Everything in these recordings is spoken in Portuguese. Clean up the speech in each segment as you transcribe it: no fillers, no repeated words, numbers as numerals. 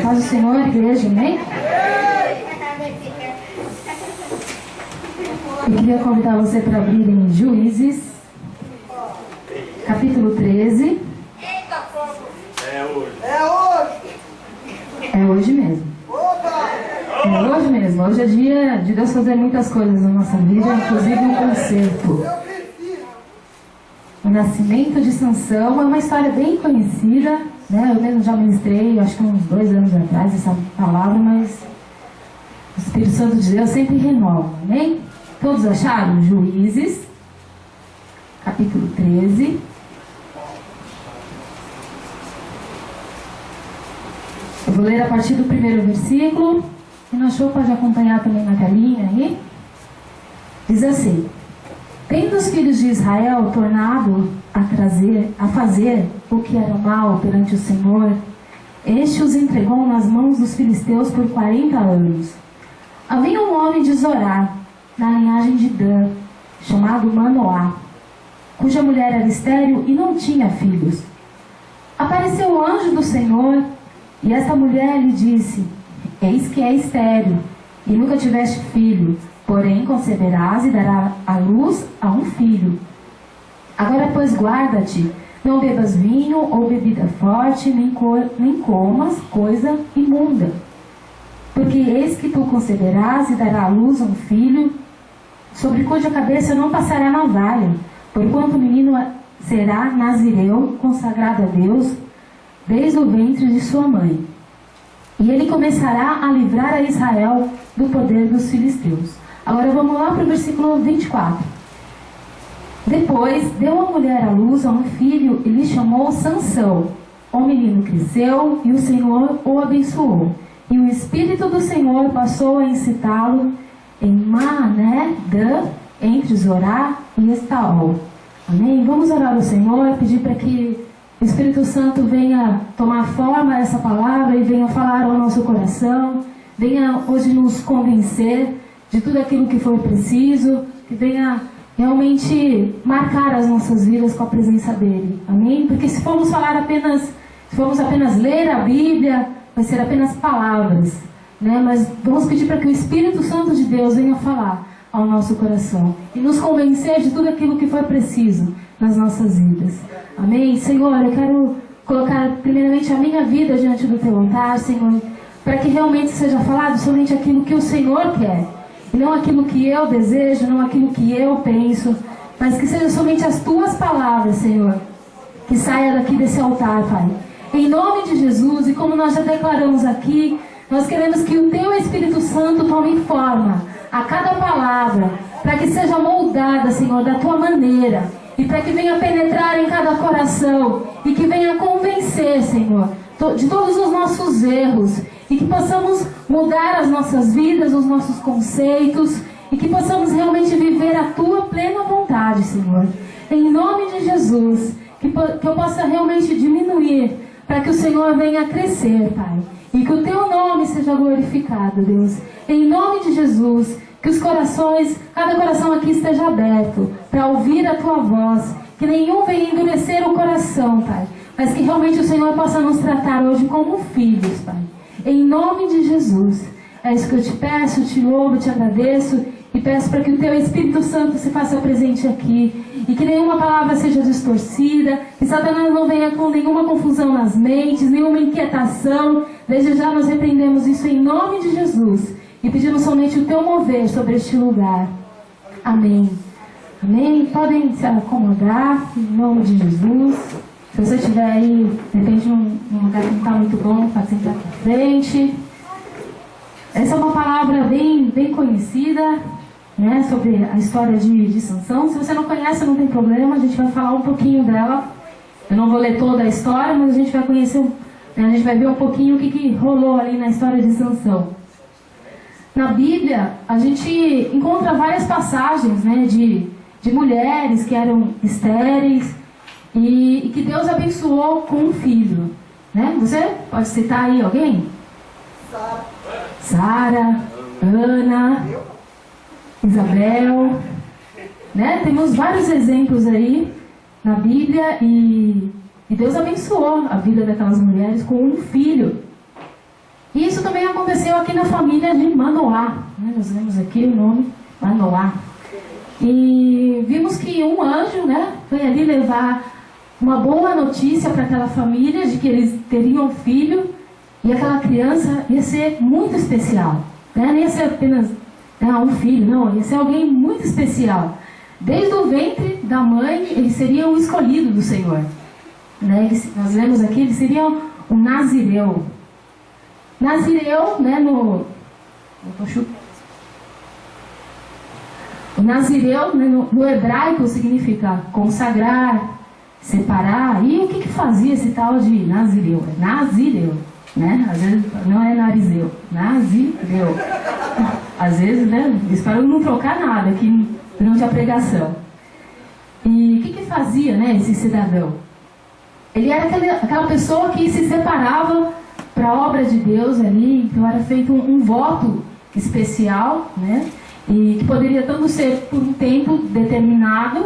Paz do Senhor, igreja, amém? Eu queria convidar você para abrir em Juízes, capítulo 13. É hoje. É hoje mesmo. É hoje mesmo. Hoje é dia de Deus fazer muitas coisas na nossa vida, inclusive um concerto. O nascimento de Sansão é uma história bem conhecida, né? Eu mesmo já ministrei, acho que uns 2 anos atrás, essa palavra, mas o Espírito Santo de Deus sempre renova, amém? Todos acharam? Juízes, capítulo 13. Eu vou ler a partir do primeiro versículo. Quem não achou pode acompanhar também na telinha aí. Diz assim: tendo os filhos de Israel tornado a fazer o que era mal perante o Senhor, este os entregou nas mãos dos filisteus por 40 anos. Havia um homem de Zorá, na linhagem de Dan, chamado Manoá, cuja mulher era estéril e não tinha filhos. Apareceu o anjo do Senhor, e esta mulher lhe disse: eis que é estéril, e nunca tiveste filho, porém conceberás e darás à luz a um filho. Agora, pois, guarda-te, não bebas vinho ou bebida forte, nem comas coisa imunda. Porque eis que tu conceberás e darás à luz a um filho, sobre cuja cabeça não passará navalha, porquanto o menino será nazireu, consagrado a Deus, desde o ventre de sua mãe. E ele começará a livrar a Israel do poder dos filisteus. Agora vamos lá para o versículo 24. Depois deu a mulher à luz a um filho e lhe chamou Sansão. O menino cresceu e o Senhor o abençoou. E o Espírito do Senhor passou a incitá-lo em Mané-dã, entre Zorá e Estaol. Amém? Vamos orar ao Senhor, pedir para que o Espírito Santo venha tomar forma essa palavra e venha falar ao nosso coração, venha hoje nos convencer de tudo aquilo que for preciso, que venha realmente marcar as nossas vidas com a presença dele. Amém? Porque se formos apenas ler a Bíblia, vai ser apenas palavras, né? Mas vamos pedir para que o Espírito Santo de Deus venha falar ao nosso coração e nos convencer de tudo aquilo que for preciso nas nossas vidas. Amém? Senhor, eu quero colocar primeiramente a minha vida diante do teu altar, Senhor, para que realmente seja falado somente aquilo que o Senhor quer, e não aquilo que eu desejo, não aquilo que eu penso, mas que seja somente as tuas palavras, Senhor, que saia daqui desse altar, Pai. Em nome de Jesus, e como nós já declaramos aqui, nós queremos que o teu Espírito Santo tome forma a cada palavra, para que seja moldada, Senhor, da tua maneira, e para que venha penetrar em cada coração, e que venha convencer, Senhor, de todos os nossos erros, e que possamos mudar as nossas vidas, os nossos conceitos, e que possamos realmente viver a tua plena vontade, Senhor. Em nome de Jesus, que eu possa realmente diminuir, para que o Senhor venha crescer, Pai. E que o teu nome seja glorificado, Deus. Em nome de Jesus, que os corações, cada coração aqui esteja aberto para ouvir a tua voz. Que nenhum venha endurecer o coração, Pai. Mas que realmente o Senhor possa nos tratar hoje como filhos, Pai. Em nome de Jesus. É isso que eu te peço, te louvo, te agradeço. E peço para que o teu Espírito Santo se faça presente aqui. E que nenhuma palavra seja distorcida. Que Satanás não venha com nenhuma confusão nas mentes, nenhuma inquietação. Desde já nós repreendemos isso em nome de Jesus. E pedimos somente o teu mover sobre este lugar. Amém. Amém. Podem se acomodar em nome de Jesus. Se você estiver aí, de repente, num lugar que não está muito bom, pode sentar aqui à frente. Essa é uma palavra bem conhecida, né, sobre a história de Sansão. Se você não conhece, não tem problema, a gente vai falar um pouquinho dela. Eu não vou ler toda a história, mas a gente vai conhecer, né, a gente vai ver um pouquinho o que rolou ali na história de Sansão. Na Bíblia, a gente encontra várias passagens, né, de mulheres que eram estéreis e que Deus abençoou com um filho. Né? Você pode citar aí alguém? Sara, Ana, Isabel, né? Temos vários exemplos aí na Bíblia e Deus abençoou a vida daquelas mulheres com um filho. E isso também aconteceu aqui na família de Manoá, né? Nós vemos aqui o nome Manoá. E vimos que um anjo, né, foi ali levar uma boa notícia para aquela família de que eles teriam um filho, e aquela criança ia ser muito especial, né? Não ia ser apenas um filho, não, ia ser alguém muito especial. Desde o ventre da mãe, ele seria o escolhido do Senhor, né? Nós vemos aqui, ele seria um nazireu. Nazireu, né, o nazireu, né, no hebraico significa consagrar, separar. E o que fazia esse tal de nazireu? Nazireu, né? Às vezes não é narizeu, nazireu. Às vezes, né, espero não trocar nada aqui durante a pregação. E o que fazia, né, esse cidadão? Ele era aquela pessoa que se separava para a obra de Deus ali. Então era feito um voto especial, né? E que poderia tanto ser por um tempo determinado,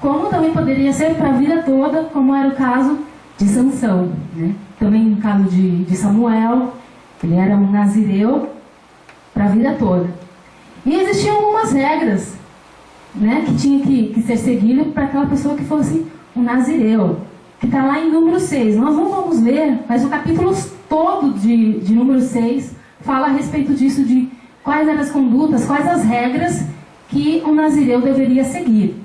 como também poderia ser para a vida toda, como era o caso de Sansão, né? Também no caso de Samuel, ele era um nazireu para a vida toda. E existiam algumas regras, né, que tinha que ser seguido para aquela pessoa que fosse um nazireu, que está lá em número 6. Nós não vamos ler, mas o capítulo todo de número 6 fala a respeito disso, de quais eram as condutas, quais as regras que um nazireu deveria seguir.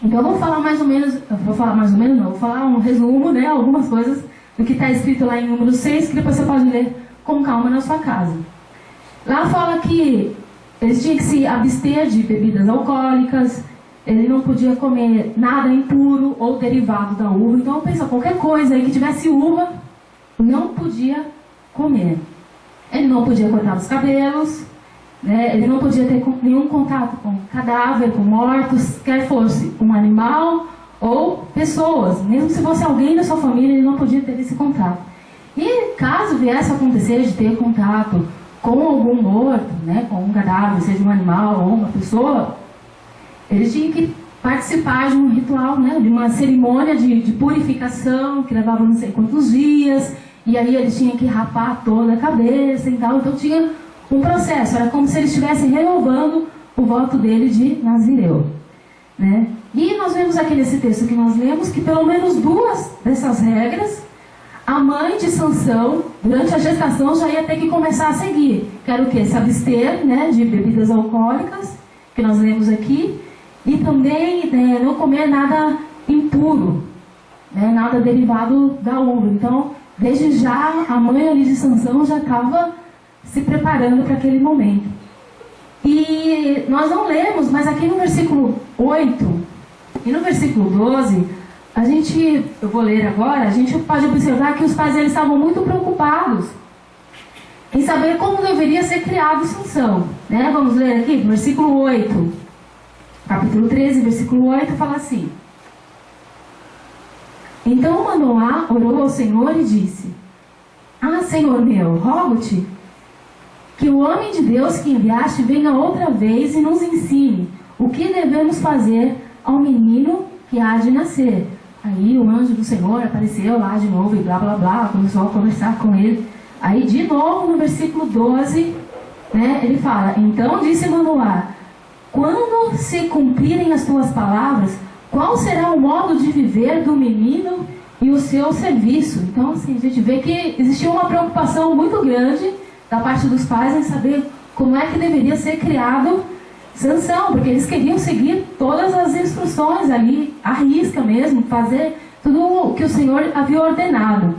Então eu vou falar mais ou menos, vou falar um resumo, né, algumas coisas do que está escrito lá em número 6, que depois você pode ler com calma na sua casa. Lá fala que eles tinham que se abster de bebidas alcoólicas, ele não podia comer nada impuro ou derivado da uva. Então pensa, qualquer coisa aí que tivesse uva, não podia comer. Ele não podia cortar os cabelos, né? Ele não podia ter nenhum contato com cadáver, com mortos, quer fosse um animal ou pessoas. Mesmo se fosse alguém da sua família, ele não podia ter esse contato. E caso viesse a acontecer de ter contato com algum morto, né, com um cadáver, seja um animal ou uma pessoa, eles tinham que participar de um ritual, né, de uma cerimônia de purificação, que levava não sei quantos dias, e aí eles tinham que rapar toda a cabeça e tal. Então tinha um processo, era como se eles estivessem renovando o voto dele de nazireu, né? E nós vemos aqui nesse texto que nós lemos que pelo menos duas dessas regras a mãe de Sansão, durante a gestação, já ia ter que começar a seguir. Que era o quê? Se abster, né, de bebidas alcoólicas, que nós lemos aqui, e também, né, não comer nada impuro, né, nada derivado da uva. Então, desde já, a mãe ali de Sansão já estava se preparando para aquele momento. E nós não lemos, mas aqui no versículo 8 e no versículo 12... eu vou ler agora, a gente pode observar que os pais eles estavam muito preocupados em saber como deveria ser criado Sansão, né? Vamos ler aqui, versículo 8, capítulo 13, versículo 8, fala assim: Então Manoá orou ao Senhor e disse: Senhor meu, rogo-te que o homem de Deus que enviaste venha outra vez e nos ensine o que devemos fazer ao menino que há de nascer. Aí o anjo do Senhor apareceu lá de novo e blá blá blá, começou a conversar com ele. Aí de novo no versículo 12, né, ele fala: Então disse Manoá: Quando se cumprirem as tuas palavras, qual será o modo de viver do menino e o seu serviço? Então assim, a gente vê que existia uma preocupação muito grande da parte dos pais em saber como é que deveria ser criado Sansão, porque eles queriam seguir todas as instruções ali, à risca mesmo, fazer tudo o que o Senhor havia ordenado.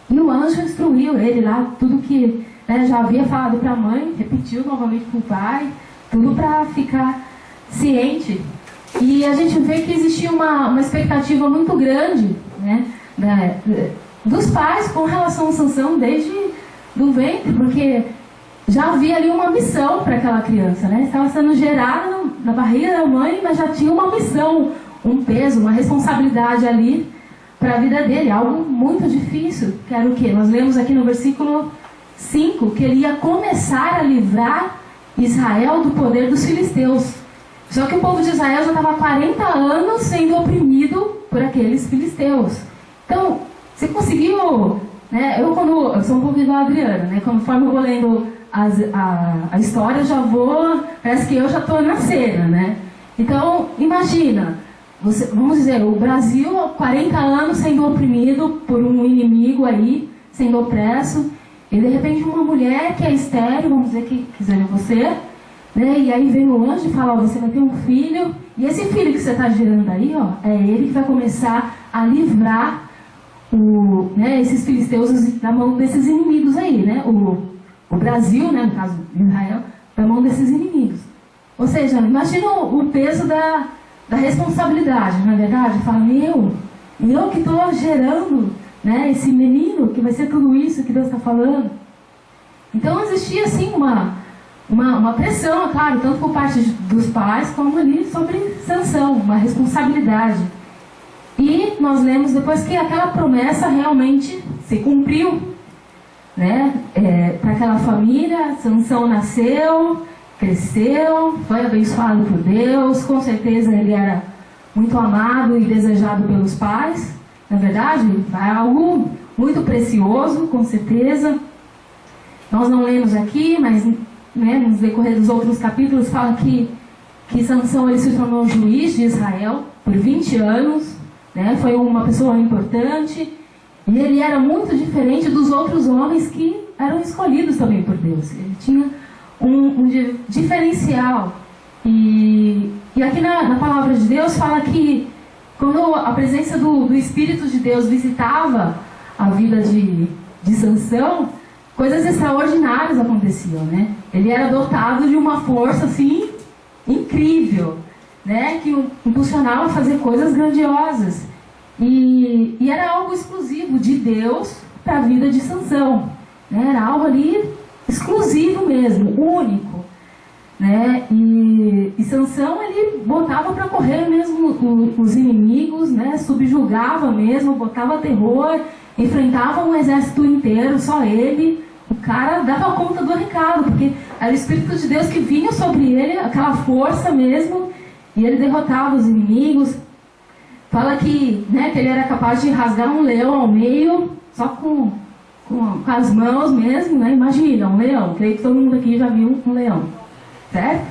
E o anjo instruiu ele lá, tudo que, né, já havia falado para a mãe, repetiu novamente para o pai, tudo para ficar ciente. E a gente vê que existia uma expectativa muito grande, né, dos pais com relação a Sansão desde do ventre, porque já havia ali uma missão para aquela criança, né? Estava sendo gerada na barriga da mãe, mas já tinha uma missão, um peso, uma responsabilidade ali para a vida dele, algo muito difícil, que era o quê? Nós lemos aqui no versículo 5, que ele ia começar a livrar Israel do poder dos filisteus. Só que o povo de Israel já estava há 40 anos sendo oprimido por aqueles filisteus. Então, você conseguiu né? Eu sou um pouco igual a Adriana, né? Conforme eu vou lendo a história, eu já vou, parece que eu já estou na cena, né? Então, imagina, vamos dizer, o Brasil, 40 anos sendo oprimido por um inimigo aí, sendo opresso, e de repente uma mulher que é estéril, vamos dizer que quiser você, né? E aí vem o anjo e fala, ó, você vai ter um filho, e esse filho que você está gerando aí, ó, é ele que vai começar a livrar esses filisteus da mão desses inimigos aí, né? O Brasil, né, no caso de Israel, da mão desses inimigos. Ou seja, imagina o peso da responsabilidade, não é verdade? Fala, eu que estou gerando, né, esse menino que vai ser tudo isso que Deus está falando. Então existia assim uma pressão, claro, tanto por parte dos pais como ali sobre Sansão, uma responsabilidade. E nós lemos depois que aquela promessa realmente se cumpriu, né? Para aquela família, Sansão nasceu, cresceu, foi abençoado por Deus, com certeza ele era muito amado e desejado pelos pais, na verdade, é algo muito precioso, com certeza. Nós não lemos aqui, mas né, no decorrer dos outros capítulos fala que Sansão ele se tornou juiz de Israel por 20 anos, né, foi uma pessoa importante, e ele era muito diferente dos outros homens que eram escolhidos também por Deus. Ele tinha um diferencial. E aqui na palavra de Deus fala que quando a presença do Espírito de Deus visitava a vida de Sansão, coisas extraordinárias aconteciam, né? Ele era dotado de uma força assim incrível, né? Que o impulsionava a fazer coisas grandiosas. E era algo exclusivo de Deus para a vida de Sansão, né? Era algo ali exclusivo mesmo, único, né? E Sansão ele botava para correr mesmo os inimigos, né? Subjugava mesmo, botava terror, enfrentava um exército inteiro, só ele. O cara dava conta do recado, porque era o Espírito de Deus que vinha sobre ele, aquela força mesmo, e ele derrotava os inimigos. Fala que, né, que ele era capaz de rasgar um leão ao meio, só com as mãos mesmo, né? Imagina, um leão. Creio que todo mundo aqui já viu um leão, certo?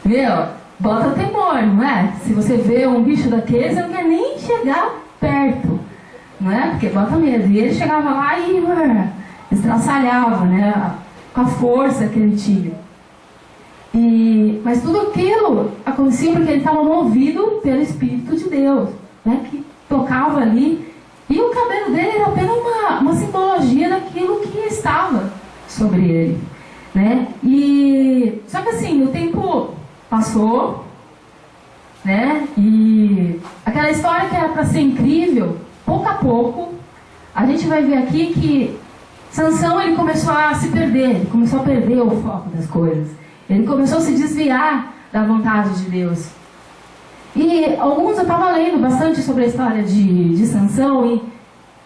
Meu, bota temor, não é? Se você vê um bicho daquele, você não quer nem chegar perto, não é? Porque bota medo. E ele chegava lá e estraçalhava, né? Com a força que ele tinha. Mas tudo aquilo acontecia porque ele estava movido pelo Espírito de Deus, né? Que tocava ali. E o cabelo dele era apenas uma simbologia daquilo que estava sobre ele, né? Só que assim, o tempo passou, né? E aquela história que era para ser incrível, pouco a pouco, a gente vai ver aqui que Sansão ele começou a se perder, ele começou a perder o foco das coisas. Ele começou a se desviar da vontade de Deus. E eu estava lendo bastante sobre a história de Sansão, e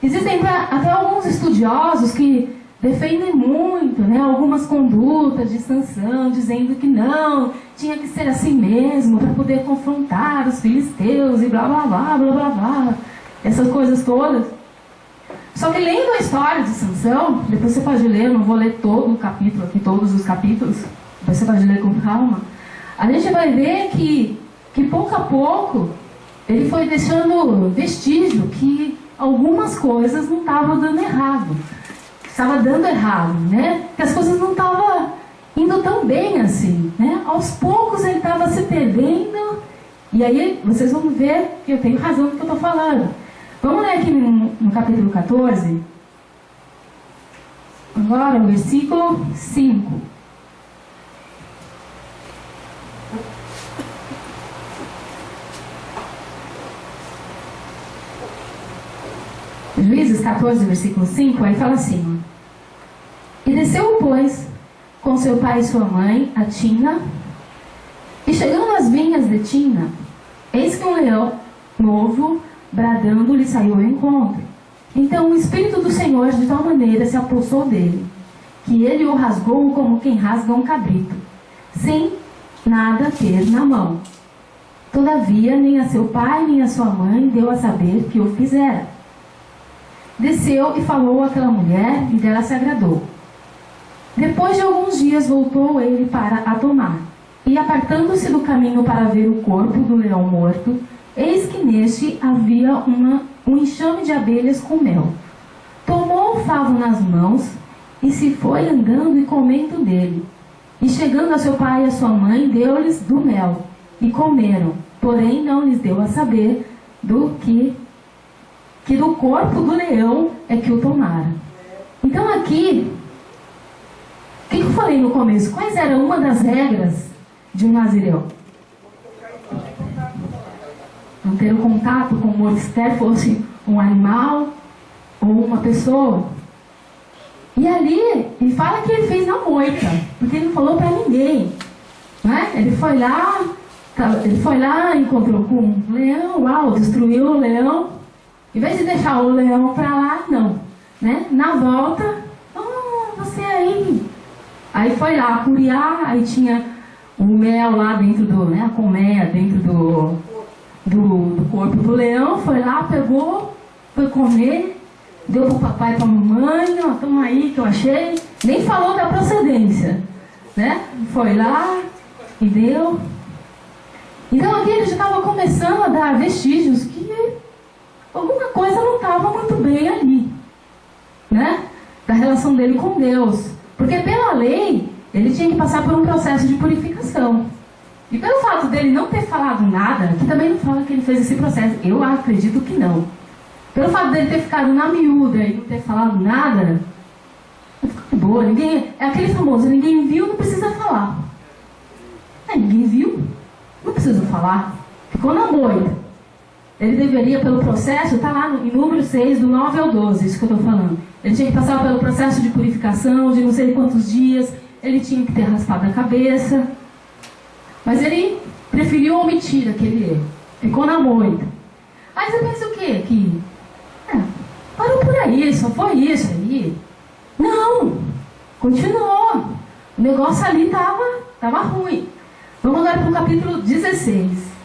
existem até alguns estudiosos que defendem muito, né, algumas condutas de Sansão, dizendo que não, tinha que ser assim mesmo, para poder confrontar os filisteus e blá blá blá, blá blá blá, essas coisas todas. Só que lendo a história de Sansão, depois você pode ler, eu não vou ler todo o capítulo aqui, todos os capítulos, depois você pode ler com calma, a gente vai ver que pouco a pouco ele foi deixando vestígio que algumas coisas não estavam dando errado. Estava dando errado, né? Que as coisas não estavam indo tão bem assim, né? Aos poucos ele estava se perdendo. E aí vocês vão ver que eu tenho razão no que eu estou falando. Vamos ler aqui no capítulo 14. Agora o versículo 5. Juízes 14, versículo 5, aí fala assim: E desceu, pois, com seu pai e sua mãe, a Tina, e chegando às vinhas de Tina, eis que um leão novo, bradando, lhe saiu ao encontro. Então o Espírito do Senhor de tal maneira se apossou dele, que ele o rasgou como quem rasga um cabrito, sem nada ter na mão. Todavia, nem a seu pai, nem a sua mãe deu a saber que o fizera. desceu e falou àquela mulher, e dela se agradou. Depois de alguns dias voltou ele para a tomar, e apartando-se do caminho para ver o corpo do leão morto, eis que neste havia um enxame de abelhas com mel. Tomou o favo nas mãos, e se foi andando e comendo dele. E chegando a seu pai e a sua mãe, deu-lhes do mel, e comeram, porém não lhes deu a saber que do corpo do leão é que o tomaram. Então aqui, o que eu falei no começo? Quais eram uma das regras de um nazireu? Não ter o contato com o morto, quer fosse um animal ou uma pessoa. E ali, ele fala que ele fez na moita, porque ele não falou para ninguém, né? Ele foi lá, encontrou com um leão, destruiu o leão. Em vez de deixar o leão para lá, não, né? Na volta, você aí. Aí foi lá curiar, aí tinha o mel lá dentro a colmeia dentro do corpo do leão, foi lá, pegou, foi comer, deu pro papai e pra mamãe, toma aí que eu achei, nem falou da procedência, né? Foi lá e deu. Então aqui ele já estava começando a dar vestígios que alguma coisa não estava muito bem ali, né? Da relação dele com Deus. Porque pela lei, ele tinha que passar por um processo de purificação. E pelo fato dele não ter falado nada, que também não fala que ele fez esse processo, eu acredito que não. Pelo fato dele ter ficado na miúda e não ter falado nada, ficou de boa, é aquele famoso, ninguém viu, não precisa falar. Ninguém viu, não precisa falar. Ficou na moita. Ele deveria, pelo processo, está lá em número 6, do 9 ao 12, isso que eu estou falando. Ele tinha que passar pelo processo de purificação, de não sei quantos dias, ele tinha que ter raspado a cabeça. Mas ele preferiu omitir aquele erro. Ficou na moita. Aí você pensa o quê? Parou por aí, só foi isso aí. Não, continuou. O negócio ali estava ruim. Vamos agora para o capítulo 16.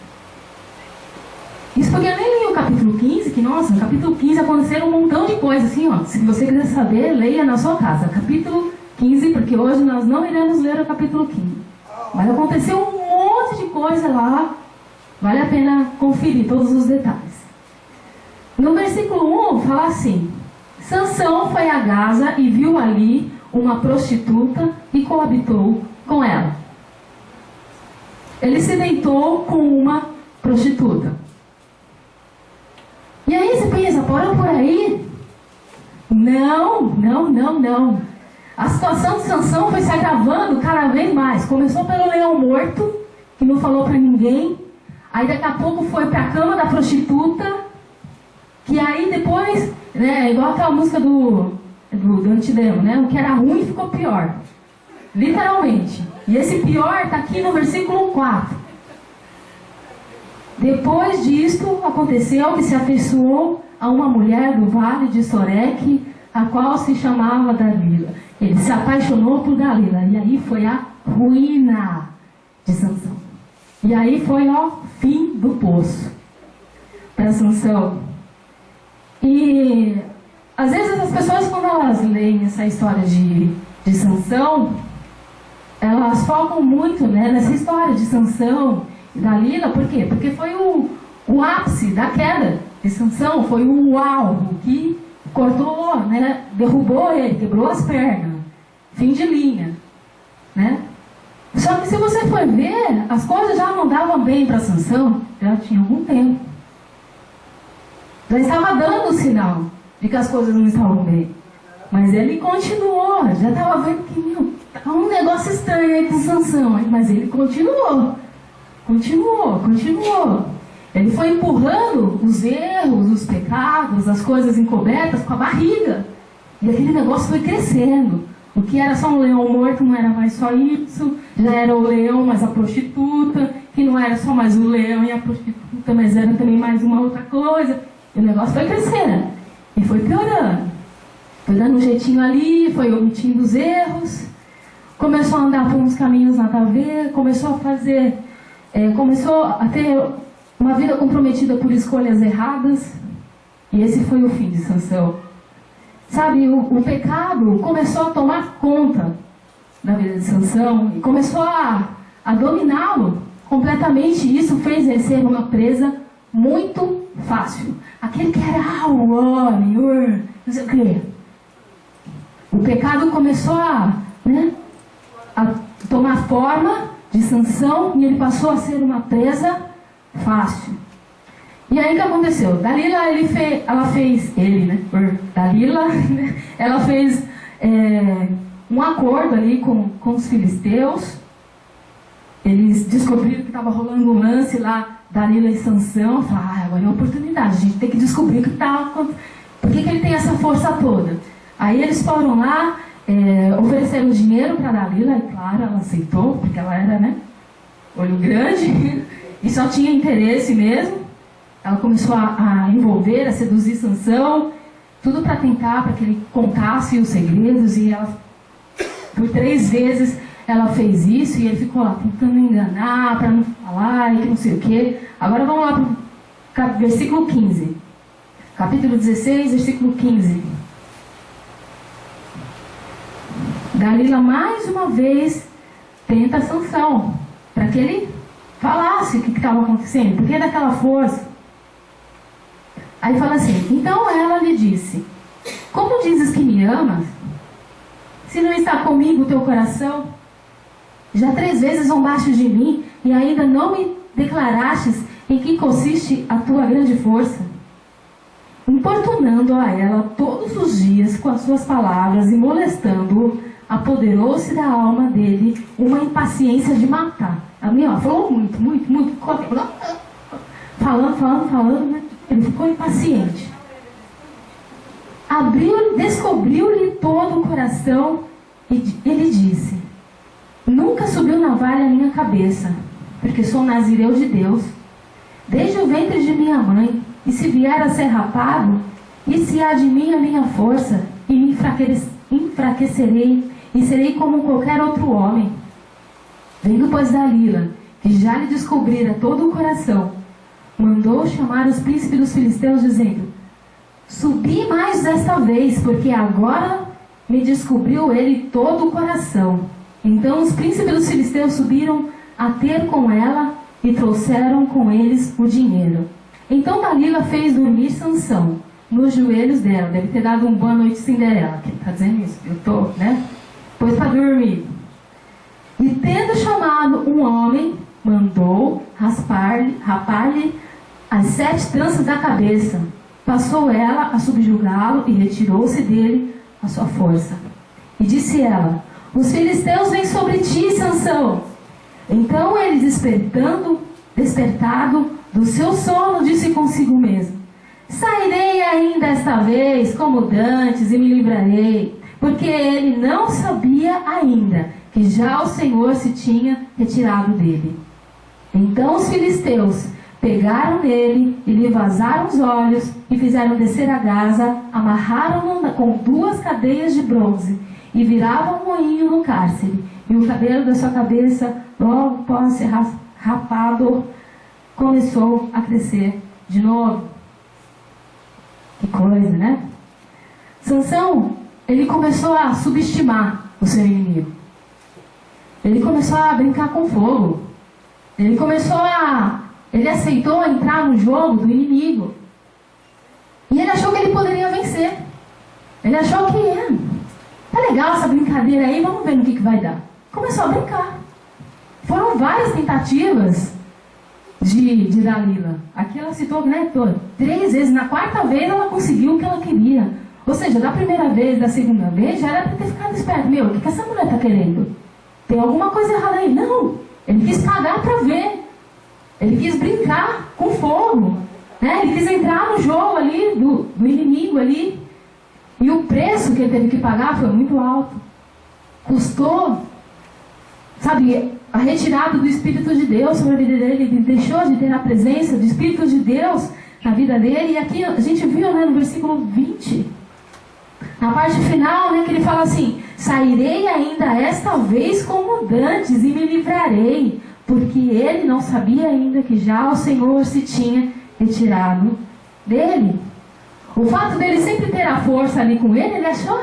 Isso porque eu nem li o capítulo 15, que nossa, no capítulo 15 aconteceram um montão de coisas, assim, ó. Se você quiser saber, leia na sua casa. Capítulo 15, porque hoje nós não iremos ler o capítulo 15. Mas aconteceu um monte de coisa lá. Vale a pena conferir todos os detalhes. No versículo 1 fala assim: Sansão foi a Gaza e viu ali uma prostituta e coabitou com ela. Ele se deitou com uma prostituta. E aí você pensa, parou por aí? Não. A situação de Sansão foi se agravando cada vez mais. Começou pelo leão morto, que não falou para ninguém. Aí daqui a pouco foi para a cama da prostituta. Que aí depois, né, igual aquela música do Antidemo, né? O que era ruim ficou pior. Literalmente. E esse pior está aqui no versículo 4. Depois disto, aconteceu que se afeiçoou a uma mulher do vale de Soreque, a qual se chamava Dalila. Ele se apaixonou por Dalila. E aí foi a ruína de Sansão. E aí foi o fim do poço para Sansão. E às vezes as pessoas, quando elas leem essa história de Sansão, elas focam muito, né, nessa história de Sansão e Dalila. Por quê? Porque foi o ápice da queda de Sansão, foi o alvo que cortou, né, derrubou ele, quebrou as pernas, fim de linha, né? Só que se você for ver, as coisas já não davam bem para Sansão, já tinha algum tempo. Já estava dando sinal de que as coisas não estavam bem. Mas ele continuou, já estava vendo que tá um negócio estranho aí com Sansão, mas ele continuou. Ele foi empurrando os erros, os pecados, as coisas encobertas com a barriga. E aquele negócio foi crescendo. O que era só um leão morto não era mais só isso. Já era o leão, mas a prostituta. Que não era só mais o leão e a prostituta, mas era também mais uma outra coisa. E o negócio foi crescendo. E foi piorando. Foi dando um jeitinho ali, foi omitindo os erros. Começou a andar por uns caminhos nada a ver. Começou a ter uma vida comprometida por escolhas erradas. E esse foi o fim de Sansão. sabe, o pecado começou a tomar conta da vida de Sansão e começou a dominá-lo completamente. E isso fez ele ser uma presa muito fácil. Aquele que era o homem, não sei o quê. O pecado começou a tomar forma de Sansão e ele passou a ser uma presa fácil. E aí o que aconteceu? Dalila, ela fez um acordo ali com os filisteus. Eles descobriram que estava rolando um lance lá, Dalila e Sansão. Falaram, agora é a oportunidade, a gente tem que descobrir o que está. Por que ele tem essa força toda? Aí eles foram lá, ofereceram dinheiro para Dalila, e claro, ela aceitou, porque ela era, olho grande, e só tinha interesse mesmo. Ela começou a envolver, a seduzir Sansão, tudo para tentar, para que ele contasse os segredos, e ela, por 3 vezes, ela fez isso, e ele ficou lá tentando enganar, para não falar, e que não sei o quê. Agora vamos lá para o versículo 15. Capítulo 16, versículo 15. Dalila mais uma vez tenta Sansão, para que ele falasse o que estava acontecendo, porque daquela força. Aí fala assim, então ela lhe disse, como dizes que me amas, se não está comigo o teu coração? Já 3 vezes zombaste de mim e ainda não me declarastes em que consiste a tua grande força. Importunando a ela todos os dias com as suas palavras e molestando-o, apoderou-se da alma dele uma impaciência de matar. A minha falou muito, falando, Ele ficou impaciente. Descobriu-lhe todo o coração e ele disse, nunca subiu navalha a minha cabeça, porque sou nazireu de Deus, desde o ventre de minha mãe, e se vier a ser rapado, e se há de mim a minha força, e me enfraquecerei, e serei como qualquer outro homem. Vendo, pois, Dalila, que já lhe descobrira todo o coração, mandou chamar os príncipes dos filisteus, dizendo, subi mais desta vez, porque agora me descobriu ele todo o coração. Então os príncipes dos filisteus subiram a ter com ela e trouxeram com eles o dinheiro. Então Dalila fez dormir Sansão nos joelhos dela. Deve ter dado um boa noite Cinderela, que está dizendo isso. Eu estou, Pôs para dormir. E tendo chamado um homem, mandou rapar-lhe as 7 tranças da cabeça. Passou ela a subjugá-lo e retirou-se dele a sua força. E disse ela, os filisteus vêm sobre ti, Sansão. Então ele, despertado do seu sono, disse consigo mesmo, sairei ainda esta vez como dantes e me livrarei, porque ele não sabia ainda que já o Senhor se tinha retirado dele. Então os filisteus pegaram nele e lhe vazaram os olhos e fizeram descer a Gaza, amarraram-no com 2 cadeias de bronze e viravam um moinho no cárcere. E o cabelo da sua cabeça, logo após ser rapado, começou a crescer de novo. Que coisa, Sansão, ele começou a subestimar o seu inimigo. Ele começou a brincar com fogo. Ele aceitou entrar no jogo do inimigo. E ele achou que ele poderia vencer. Ele achou que, tá legal essa brincadeira aí, vamos ver no que vai dar. Começou a brincar. Foram várias tentativas de Dalila. Aqui ela citou, 3 vezes. Na 4ª vez ela conseguiu o que ela queria. Ou seja, da primeira vez, da segunda vez, já era para ter ficado esperto. O que essa mulher está querendo? Tem alguma coisa errada aí? Não. Ele quis pagar para ver. Ele quis brincar com fogo. Ele quis entrar no jogo ali, do inimigo ali. E o preço que ele teve que pagar foi muito alto. Custou, a retirada do Espírito de Deus sobre a vida dele. Ele deixou de ter a presença do Espírito de Deus na vida dele. E aqui a gente viu, no versículo 20, na parte final, que ele fala assim, sairei ainda esta vez como dantes e me livrarei, porque ele não sabia ainda que já o Senhor se tinha retirado dele. O fato dele sempre ter a força ali com ele achou,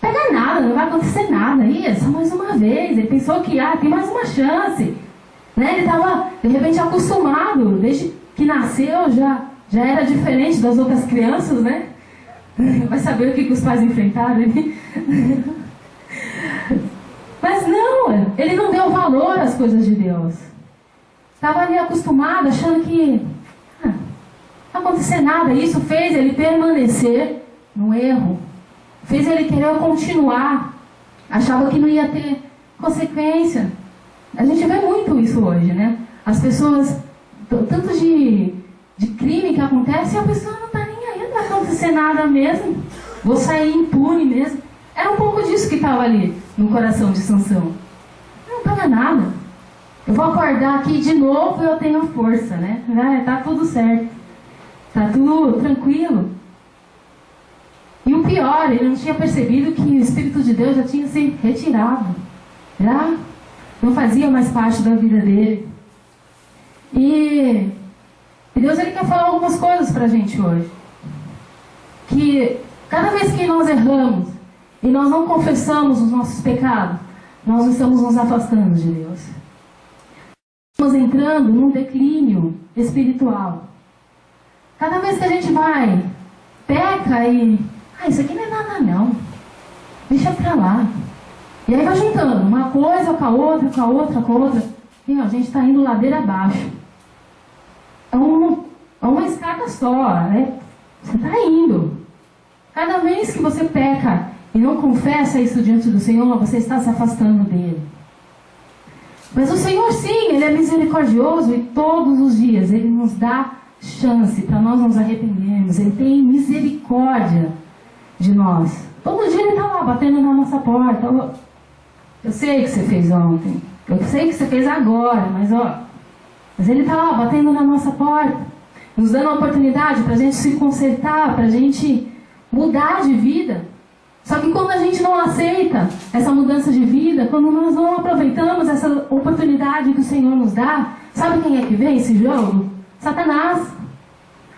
pega nada, não vai acontecer nada. Aí, só mais uma vez. Ele pensou que, tem mais uma chance. Né? Ele estava, de repente, acostumado. Desde que nasceu, já era diferente das outras crianças, né? Vai saber o que os pais enfrentaram ali. Mas não, ele não deu valor às coisas de Deus. Estava ali acostumado, achando que não vai acontecer nada. Isso fez ele permanecer no erro. Fez ele querer continuar. Achava que não ia ter consequência. A gente vê muito isso hoje, né? As pessoas, tanto de crime que acontece, e a pessoa não está nem aí, não vai acontecer nada mesmo. Vou sair impune mesmo. Era um pouco disso que estava ali no coração de Sansão. Não paga nada. Eu vou acordar aqui de novo e eu tenho força, né? Tá tudo certo. Tá tudo tranquilo. E o pior, ele não tinha percebido que o Espírito de Deus já tinha se retirado. Já não fazia mais parte da vida dele. E Deus, ele quer falar algumas coisas pra gente hoje. Que cada vez que nós erramos e nós não confessamos os nossos pecados, nós estamos nos afastando de Deus. Estamos entrando num declínio espiritual. Cada vez que a gente vai, peca e... isso aqui não é nada não. Deixa pra lá. E aí vai juntando uma coisa com a outra, com a outra, com a outra. E a gente está indo ladeira abaixo. É uma escada só, né? Você está indo. Cada vez que você peca e não confessa isso diante do Senhor, você está se afastando dele. Mas o Senhor, sim, ele é misericordioso e todos os dias ele nos dá chance para nós nos arrependermos. Ele tem misericórdia de nós. Todo dia ele está lá batendo na nossa porta. Eu sei o que você fez ontem. Eu sei o que você fez agora, mas ele está lá batendo na nossa porta, nos dando a oportunidade para a gente se consertar, para a gente mudar de vida. Só que quando a gente não aceita essa mudança de vida, quando nós não aproveitamos essa oportunidade que o Senhor nos dá, sabe quem é que vem esse jogo? Satanás.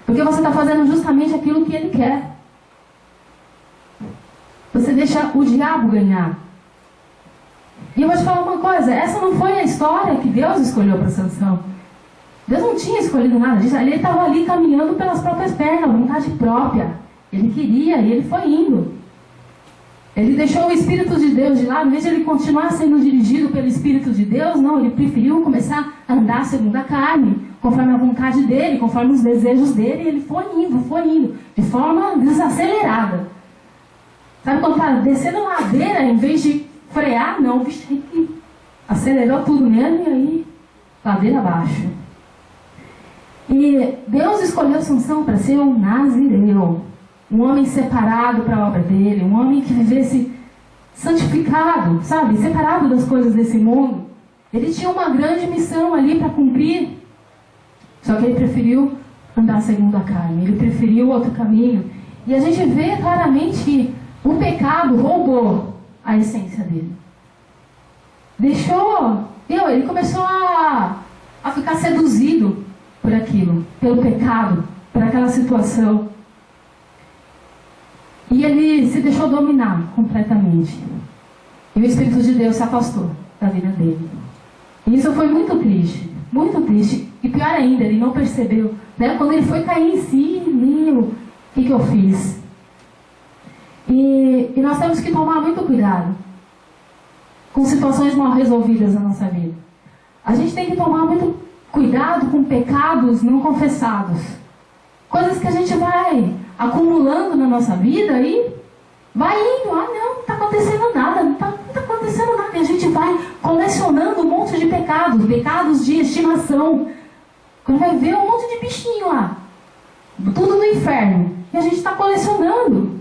Porque você está fazendo justamente aquilo que ele quer. Você deixa o diabo ganhar. E eu vou te falar uma coisa, essa não foi a história que Deus escolheu para Sansão. Deus não tinha escolhido nada disso. Ele estava ali caminhando pelas próprias pernas, vontade própria. Ele queria e ele foi indo. Ele deixou o Espírito de Deus de lado, em vez de ele continuar sendo dirigido pelo Espírito de Deus, não, ele preferiu começar a andar segundo a carne, conforme a vontade dele, conforme os desejos dele, e ele foi indo, de forma desacelerada. Sabe quando está descendo a ladeira, em vez de frear, não, o bicho acelerou tudo nele e aí, ladeira abaixo. E Deus escolheu Sansão para ser um nazireu, um homem separado para a obra dele, um homem que vivesse santificado, sabe, separado das coisas desse mundo. Ele tinha uma grande missão ali para cumprir, só que ele preferiu andar segundo a carne, ele preferiu outro caminho. E a gente vê claramente que o pecado roubou a essência dele. Ele começou a ficar seduzido por aquilo, pelo pecado, por aquela situação. E ele se deixou dominar completamente. E o Espírito de Deus se afastou da vida dele. E isso foi muito triste, muito triste. E pior ainda, ele não percebeu, né? Quando ele foi cair em si, o que eu fiz? E nós temos que tomar muito cuidado com situações mal resolvidas na nossa vida. A gente tem que tomar muito cuidado com pecados não confessados. Coisas que a gente vai acumulando na nossa vida e vai indo. Não está acontecendo nada, não tá acontecendo nada. E a gente vai colecionando um monte de pecados de estimação. Quando vai ver um monte de bichinho lá, tudo no inferno. E a gente está colecionando.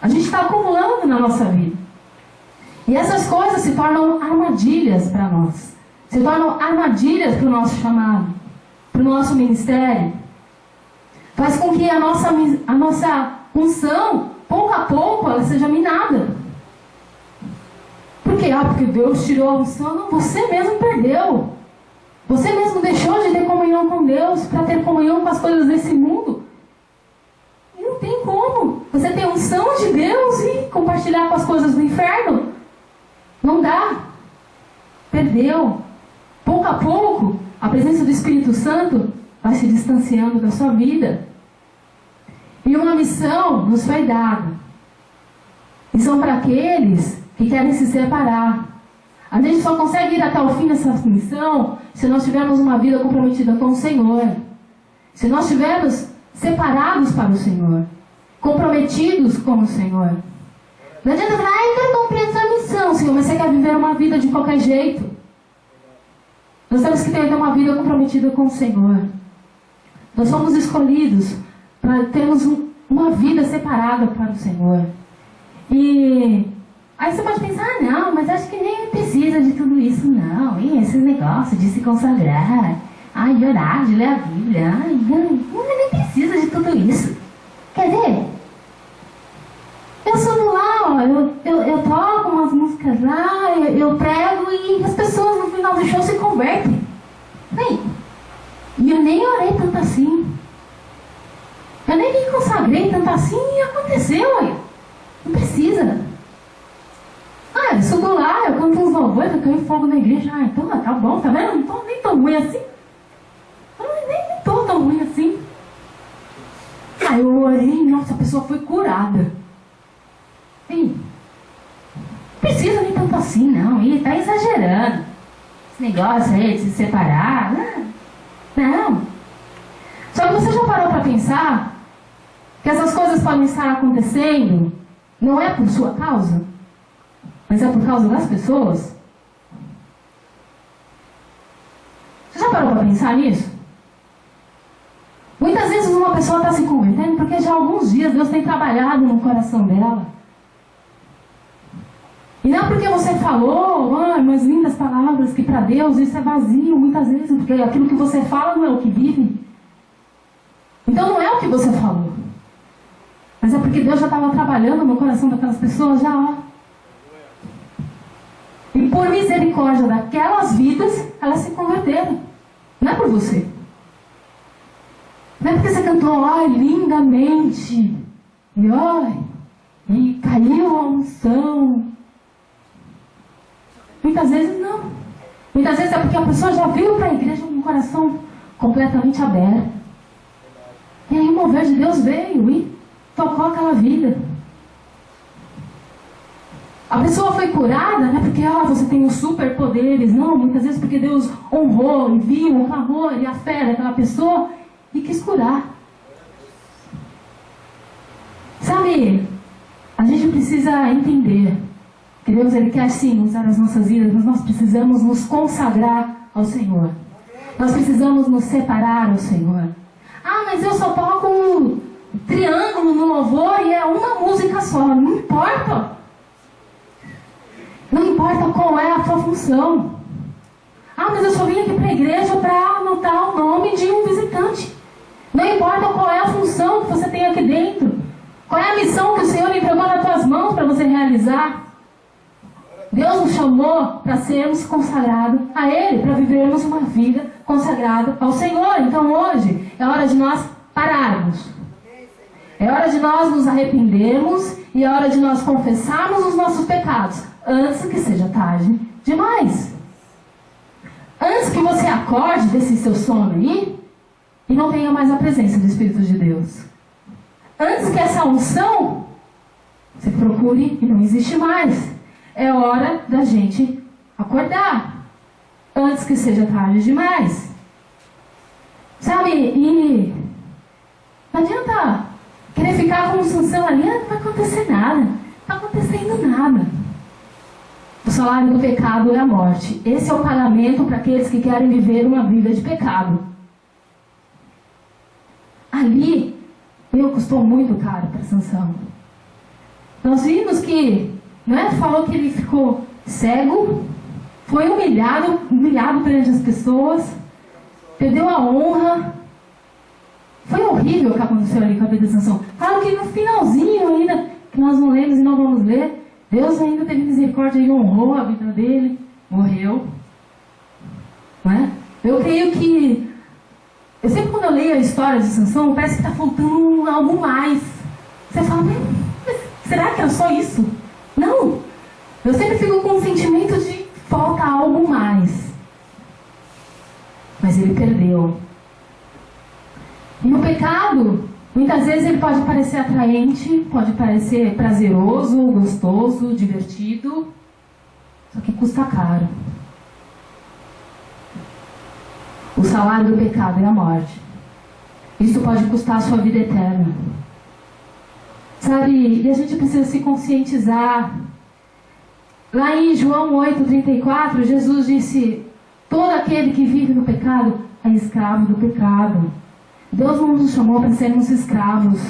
A gente está acumulando na nossa vida. E essas coisas se tornam armadilhas para nós. Se tornam armadilhas para o nosso chamado, para o nosso ministério. Faz com que a nossa unção, pouco a pouco, ela seja minada. Por quê? Porque Deus tirou a unção. Não, você mesmo perdeu. Você mesmo deixou de ter comunhão com Deus para ter comunhão com as coisas desse mundo. perdeu. Pouco a pouco, a presença do Espírito Santo vai se distanciando da sua vida. E uma missão nos foi dada. E são para aqueles que querem se separar. A gente só consegue ir até o fim dessa missão se nós tivermos uma vida comprometida com o Senhor. Se nós estivermos separados para o Senhor. Comprometidos com o Senhor. Não adianta falar, eu quero cumprir essa missão, Senhor, mas você quer viver uma vida de qualquer jeito. Nós temos que ter uma vida comprometida com o Senhor. Nós somos escolhidos para termos uma vida separada para o Senhor. E aí você pode pensar, não, mas acho que nem precisa de tudo isso, não. E esses negócios de se consagrar, de orar, de ler a Bíblia, nem precisa de tudo isso. Quer ver? Eu subo lá, ó, eu toco umas músicas lá, eu prego e as pessoas no final do show se convertem. E eu nem orei tanto assim. Eu nem me consagrei tanto assim e aconteceu, olha. Não precisa. Eu subo lá, eu canto uns louvores, eu canto fogo na igreja. Então tá bom, tá vendo? Não tô nem tão ruim assim. Eu nem tô tão ruim assim. Aí eu orei, nossa, a pessoa foi curada. Não precisa nem tanto assim, não. Ih, tá exagerando. Esse negócio aí de se separar. Não. Só que você já parou para pensar que essas coisas podem estar acontecendo não é por sua causa, mas é por causa das pessoas? Você já parou para pensar nisso? Muitas vezes uma pessoa está se convertendo porque já há alguns dias Deus tem trabalhado no coração dela. E não é porque você falou umas lindas palavras que para Deus isso é vazio muitas vezes, porque aquilo que você fala não é o que vive. Então não é o que você falou. Mas é porque Deus já estava trabalhando no coração daquelas pessoas já. E por misericórdia daquelas vidas, elas se converteram. Não é por você. Não é porque você cantou lindamente. E caiu a unção. Muitas vezes não. Muitas vezes é porque a pessoa já veio para a igreja com o coração completamente aberto. E aí o mover de Deus veio e tocou aquela vida. A pessoa foi curada, não é porque você tem os superpoderes. Não, muitas vezes porque Deus honrou e viu o clamor e a fé daquela pessoa e quis curar. Sabe, a gente precisa entender que Deus Ele quer sim usar as nossas vidas, mas nós precisamos nos consagrar ao Senhor. Nós precisamos nos separar ao Senhor. Mas eu só toco triângulo no louvor e é uma música só. Não importa. Não importa qual é a tua função. Mas eu só vim aqui para a igreja para anotar o nome de um visitante. Não importa qual é a função que você tem aqui dentro. Qual é a missão que o Senhor entregou nas tuas mãos para você realizar. Deus nos chamou para sermos consagrados a Ele, para vivermos uma vida consagrada ao Senhor. Então hoje é hora de nós pararmos. É hora de nós nos arrependermos e é hora de nós confessarmos os nossos pecados antes que seja tarde demais. Antes que você acorde desse seu sono aí e não tenha mais a presença do Espírito de Deus. Antes que essa unção você procure e não existe mais. É hora da gente acordar. Antes que seja tarde demais. Sabe? E não adianta querer ficar como Sansão ali. Não vai acontecer nada. Não está acontecendo nada. O salário do pecado é a morte. Esse é o pagamento para aqueles que querem viver uma vida de pecado. Ali, custou muito caro para Sansão. Nós vimos que falou que ele ficou cego, foi humilhado perante as pessoas, perdeu a honra. Foi horrível o que aconteceu ali com a vida de Sansão. Claro que no finalzinho ainda, que nós não lemos e não vamos ler, Deus ainda teve misericórdia e honrou a vida dele, morreu. Não é? Eu creio que, sempre quando eu leio a história de Sansão, parece que está faltando algo mais. Você fala, mas será que era só isso? Não, eu sempre fico com um sentimento de falta algo mais. Mas ele perdeu. E o pecado, muitas vezes ele pode parecer atraente, pode parecer prazeroso, gostoso, divertido, só que custa caro. O salário do pecado é a morte. Isso pode custar a sua vida eterna. Sabe, e a gente precisa se conscientizar. Lá em João 8,34, Jesus disse: todo aquele que vive no pecado é escravo do pecado. Deus não nos chamou para sermos escravos.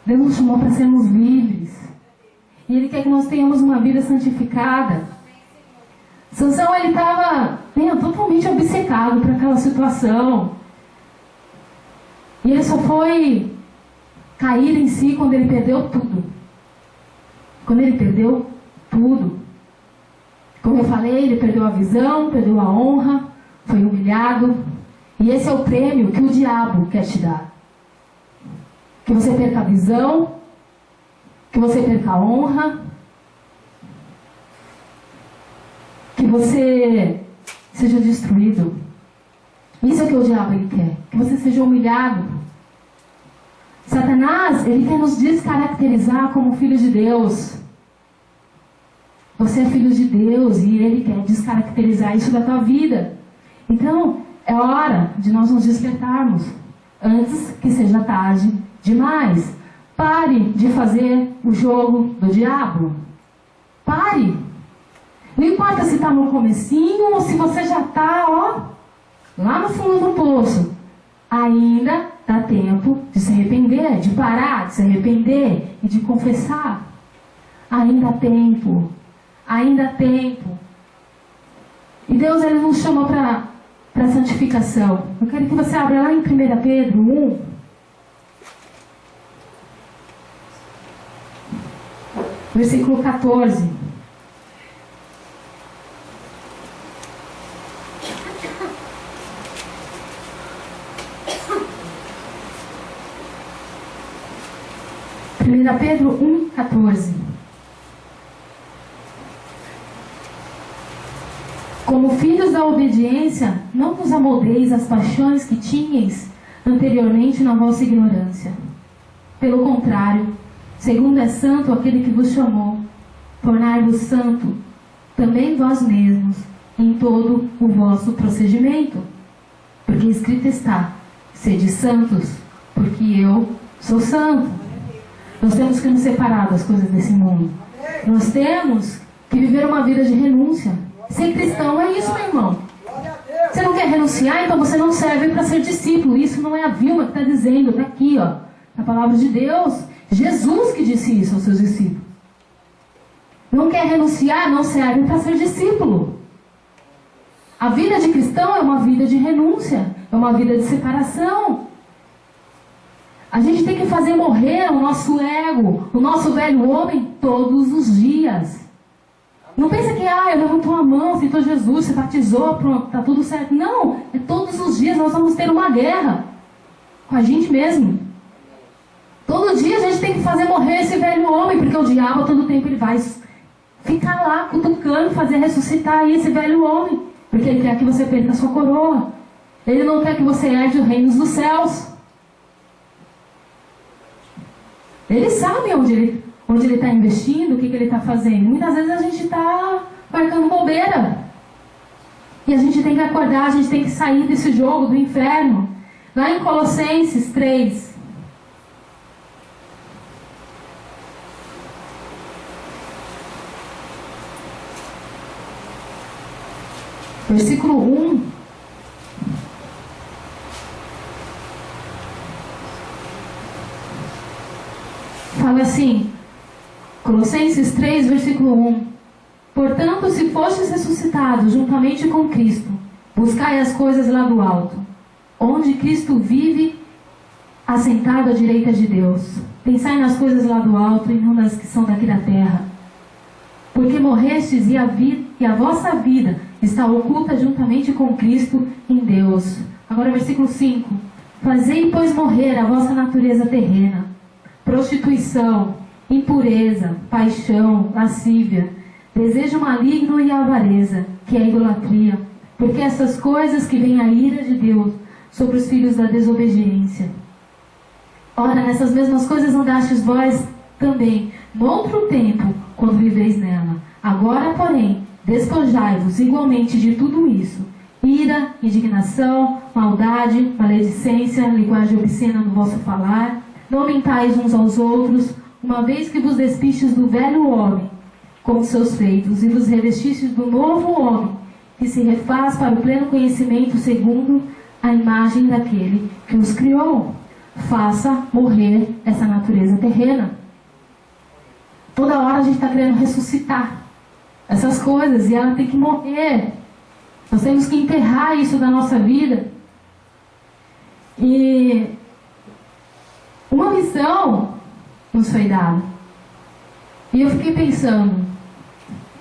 Deus nos chamou para sermos livres. E Ele quer que nós tenhamos uma vida santificada. Sansão, ele estava totalmente obcecado por aquela situação. E ele só foi cair em si quando ele perdeu tudo. Quando ele perdeu tudo. Como eu falei, ele perdeu a visão, perdeu a honra, foi humilhado. E esse é o prêmio que o diabo quer te dar. Que você perca a visão, que você perca a honra, que você seja destruído. Isso é o que o diabo ele quer, que você seja humilhado. Satanás, ele quer nos descaracterizar como filhos de Deus. Você é filho de Deus e ele quer descaracterizar isso da tua vida. Então, é hora de nós nos despertarmos antes que seja tarde demais. Pare de fazer o jogo do diabo. Pare. Não importa se está no comecinho ou se você já está, lá no fundo do poço. Ainda dá tempo de se arrepender, de parar, de se arrepender e de confessar. Ainda há tempo. Ainda há tempo. E Deus, Ele nos chamou para santificação. Eu quero que você abra lá em 1 Pedro 1. Versículo 14. Pedro 1, 14. Como filhos da obediência, não vos amoldeis às paixões que tinhais anteriormente na vossa ignorância. Pelo contrário, segundo é santo aquele que vos chamou, tornai-vos santo também vós mesmos em todo o vosso procedimento. Porque escrito está: sede santos, porque eu sou santo. Nós temos que nos separar das coisas desse mundo. Nós temos que viver uma vida de renúncia. Ser cristão é isso, meu irmão. Você não quer renunciar, então você não serve para ser discípulo. Isso não é a Vilma que está dizendo, está aqui, na palavra de Deus. Jesus que disse isso aos seus discípulos. Não quer renunciar, não serve para ser discípulo. A vida de cristão é uma vida de renúncia, é uma vida de separação. A gente tem que fazer morrer o nosso ego, o nosso velho homem, todos os dias. Não pensa que, eu levantou a mão, aceitou Jesus, se batizou, pronto, está tudo certo. Não, é todos os dias nós vamos ter uma guerra com a gente mesmo. Todo dia a gente tem que fazer morrer esse velho homem, porque o diabo a todo tempo ele vai ficar lá cutucando, fazer ressuscitar esse velho homem. Porque ele quer que você perca a sua coroa. Ele não quer que você herde os reinos dos céus. Ele sabe onde ele está investindo, o que ele está fazendo. Muitas vezes a gente está marcando bobeira. E a gente tem que acordar, a gente tem que sair desse jogo do inferno. Lá em Colossenses 3. Versículo 1. Fala assim, Colossenses 3, versículo 1. Portanto, se fostes ressuscitados juntamente com Cristo, buscai as coisas lá do alto, onde Cristo vive, assentado à direita de Deus. Pensai nas coisas lá do alto e não nas que são daqui da terra. Porque morrestes e a vossa vida está oculta juntamente com Cristo em Deus. Agora versículo 5. Fazei, pois, morrer a vossa natureza terrena: prostituição, impureza, paixão, lascívia, desejo maligno e avareza, que é a idolatria, porque essas coisas que vem a ira de Deus sobre os filhos da desobediência. Ora, nessas mesmas coisas andastes vós também, noutro tempo, quando viveis nela. Agora, porém, despojai-vos igualmente de tudo isso: ira, indignação, maldade, maledicência, linguagem obscena no vosso falar. Não mentais uns aos outros, uma vez que vos despistes do velho homem com os seus feitos, e vos revestistes do novo homem, que se refaz para o pleno conhecimento segundo a imagem daquele que os criou. Faça morrer essa natureza terrena. Toda hora a gente está querendo ressuscitar essas coisas, e ela tem que morrer. Nós temos que enterrar isso da nossa vida. E uma missão nos foi dada. E eu fiquei pensando,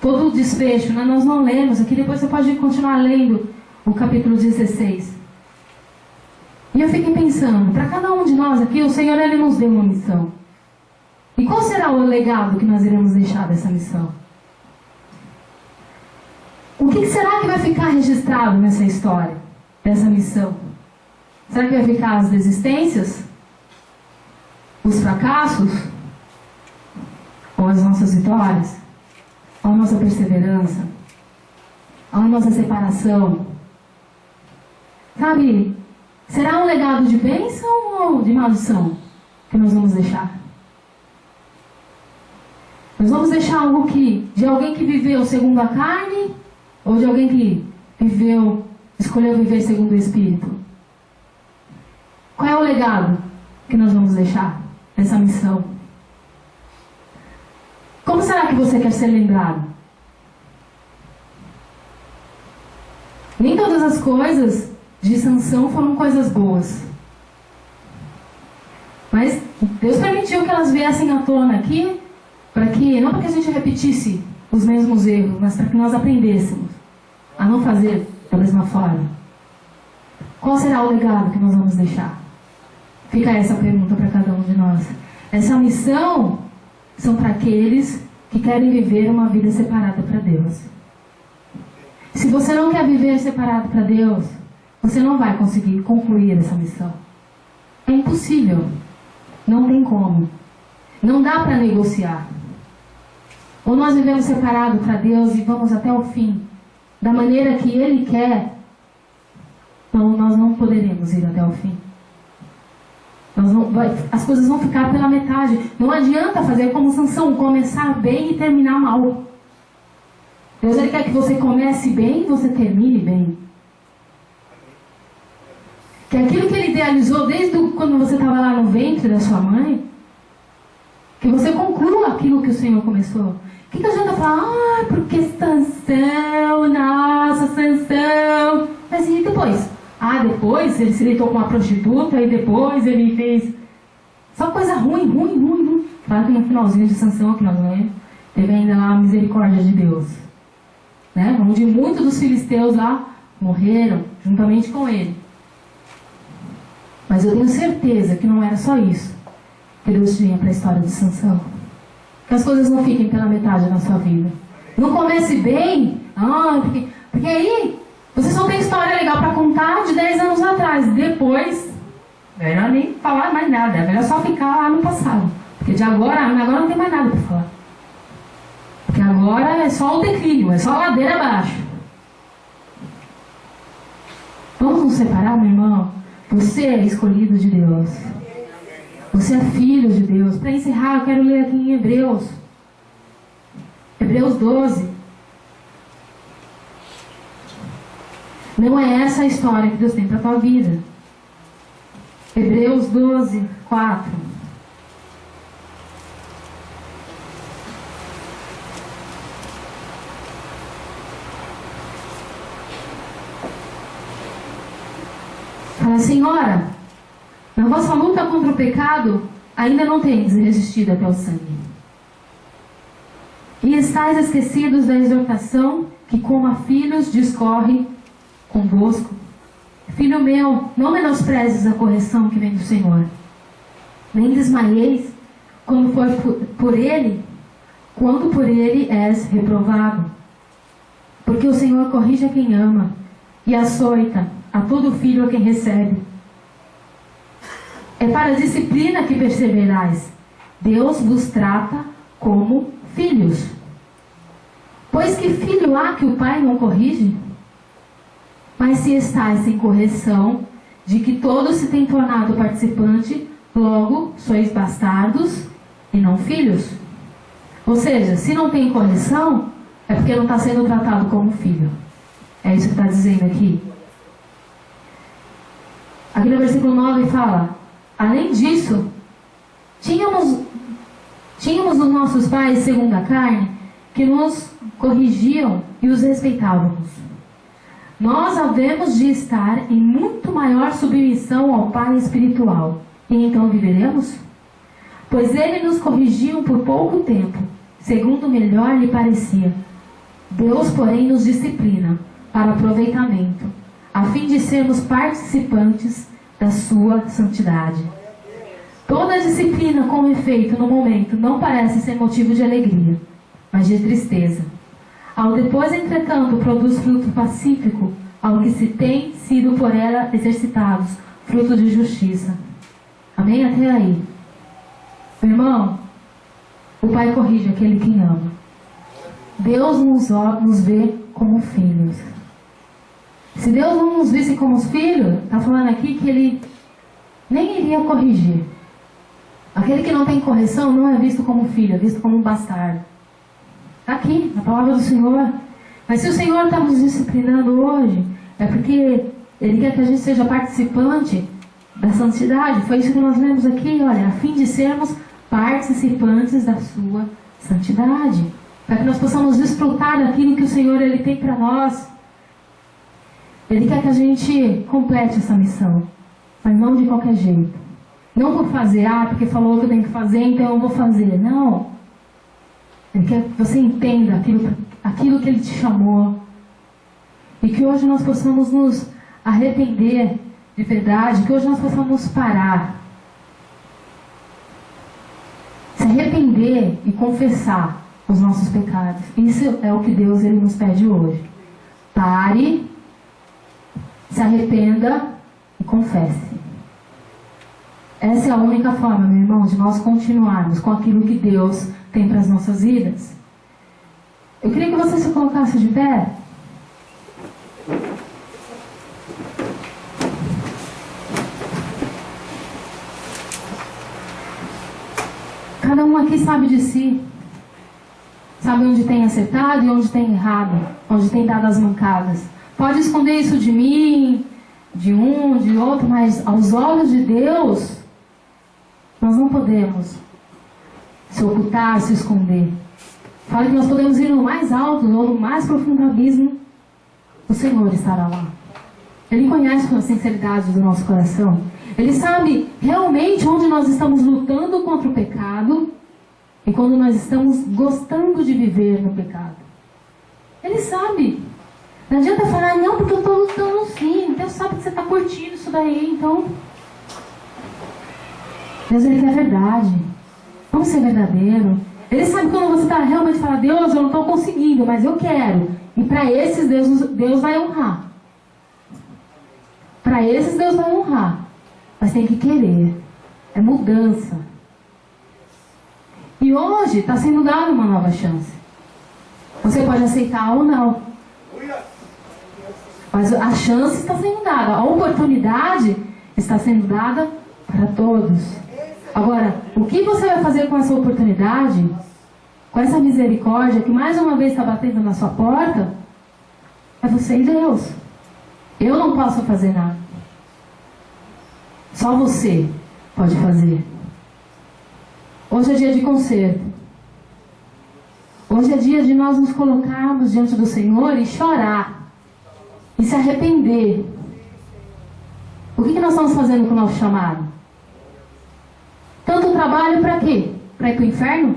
todo o desfecho, né? Nós não lemos aqui, depois você pode continuar lendo o capítulo 16. E eu fiquei pensando, para cada um de nós aqui, o Senhor, Ele nos deu uma missão. E qual será o legado que nós iremos deixar dessa missão? O que será que vai ficar registrado nessa história, dessa missão? Será que vai ficar as desistências? Os fracassos? Ou as nossas vitórias? Ou a nossa perseverança? Ou a nossa separação? Sabe, será um legado de bênção ou de maldição que nós vamos deixar? Nós vamos deixar algo de alguém que viveu segundo a carne, ou de alguém que escolheu viver segundo o Espírito? Qual é o legado que nós vamos deixar nessa missão? Como será que você quer ser lembrado? Nem todas as coisas de Sansão foram coisas boas. Mas Deus permitiu que elas viessem à tona aqui, não para que a gente repetisse os mesmos erros, mas para que nós aprendêssemos a não fazer da mesma forma. Qual será o legado que nós vamos deixar? Fica essa pergunta para cada um de nós. Essa missão são para aqueles que querem viver uma vida separada para Deus. Se você não quer viver separado para Deus, você não vai conseguir concluir essa missão. É impossível. Não tem como. Não dá para negociar. Ou nós vivemos separado para Deus e vamos até o fim, da maneira que Ele quer, então nós não poderemos ir até o fim. As coisas vão ficar pela metade. Não adianta fazer como Sansão, começar bem e terminar mal. Deus, Ele quer que você comece bem e você termine bem. Que aquilo que Ele idealizou desde quando você estava lá no ventre da sua mãe, que você conclua aquilo que o Senhor começou. O que adianta falar? Porque Sansão, nossa, Sansão. Mas e depois? Depois ele se deitou com uma prostituta e depois ele fez só coisa ruim. Claro que no finalzinho de Sansão, que nós lemos, teve ainda lá a misericórdia de Deus. Né? Onde muitos dos filisteus lá morreram juntamente com ele. Mas eu tenho certeza que não era só isso que Deus tinha para a história de Sansão. Que as coisas não fiquem pela metade na sua vida. Não comece bem, porque aí você só tem história legal para contar de 10 anos atrás. Depois, melhor nem falar mais nada. É melhor só ficar lá no passado. Porque de agora não tem mais nada para falar. Porque agora é só o declínio, é só a ladeira abaixo. Vamos nos separar, meu irmão? Você é escolhido de Deus. Você é filho de Deus. Para encerrar, eu quero ler aqui em Hebreus. Hebreus 12. Não é essa a história que Deus tem para a tua vida. Hebreus 12, 4. Fala, Senhora, na vossa luta contra o pecado, ainda não tendes resistido até o sangue. E estáis esquecidos da exortação que, como a filhos, discorre convosco. Filho meu, não menosprezes a correção que vem do Senhor. Nem desmaieis quando for por ele quando por ele és reprovado. Porque o Senhor corrige a quem ama, e açoita a todo filho a quem recebe. É para a disciplina que perseverais. Deus vos trata como filhos. Pois que filho há que o pai não corrige? Mas se estáis em correção, de que todos se têm tornado participante, logo sois bastardos e não filhos. Ou seja, se não tem correção, é porque não está sendo tratado como filho. É isso que está dizendo aqui. Aqui no versículo 9 fala: além disso, tínhamos os nossos pais segundo a carne, que nos corrigiam e os respeitávamos. Nós havemos de estar em muito maior submissão ao Pai espiritual, e então viveremos? Pois ele nos corrigiam por pouco tempo, segundo melhor lhe parecia. Deus, porém, nos disciplina para aproveitamento, a fim de sermos participantes da sua santidade. Toda disciplina com efeito no momento não parece ser motivo de alegria, mas de tristeza. Ao depois, entretanto, produz fruto pacífico ao que se tem sido por ela exercitados, fruto de justiça. Amém? Até aí. Meu irmão, o Pai corrige aquele que ama. Deus nos vê como filhos. Se Deus não nos visse como filhos, está falando aqui que Ele nem iria corrigir. Aquele que não tem correção não é visto como filho, é visto como um bastardo. Está aqui, na palavra do Senhor. Mas se o Senhor está nos disciplinando hoje, é porque Ele quer que a gente seja participante da santidade. Foi isso que nós lemos aqui, olha, a fim de sermos participantes da sua santidade. Para que nós possamos desfrutar daquilo que o Senhor Ele tem para nós. Ele quer que a gente complete essa missão, mas não de qualquer jeito. Não por fazer, porque falou que eu tenho que fazer, então eu vou fazer. Não. Ele quer que você entenda aquilo que Ele te chamou. E que hoje nós possamos nos arrepender de verdade, que hoje nós possamos parar. Se arrepender e confessar os nossos pecados. Isso é o que Deus Ele nos pede hoje. Pare, se arrependa e confesse. Essa é a única forma, meu irmão, de nós continuarmos com aquilo que Deus tem para as nossas vidas. Eu queria que você se colocasse de pé. Cada um aqui sabe de si. Sabe onde tem acertado e onde tem errado. Onde tem dado as mancadas. Pode esconder isso de mim, de um, de outro, mas aos olhos de Deus, nós não podemos se ocultar, se esconder. Fala que nós podemos ir no mais alto ou no mais profundo abismo. O Senhor estará lá. Ele conhece com a sinceridade do nosso coração. Ele sabe realmente onde nós estamos lutando contra o pecado e quando nós estamos gostando de viver no pecado. Ele sabe. Não adianta falar, não, porque eu estou lutando sim. Deus sabe que você está curtindo isso daí, então. Deus, Ele quer verdade. Vamos ser verdadeiro. Ele sabe quando você está realmente falando, Deus, eu não estou conseguindo, mas eu quero. E para esses, Deus vai honrar. Para esses, Deus vai honrar. Mas tem que querer. É mudança. E hoje está sendo dada uma nova chance. Você pode aceitar ou não. Mas a chance está sendo dada. A oportunidade está sendo dada para todos. Agora, o que você vai fazer com essa oportunidade? Com essa misericórdia que mais uma vez está batendo na sua porta? É você e Deus. Eu não posso fazer nada. Só você pode fazer. Hoje é dia de conserto. Hoje é dia de nós nos colocarmos diante do Senhor e chorar. E se arrepender. O que nós estamos fazendo com o nosso chamado? Tanto trabalho para quê? Para ir para o inferno?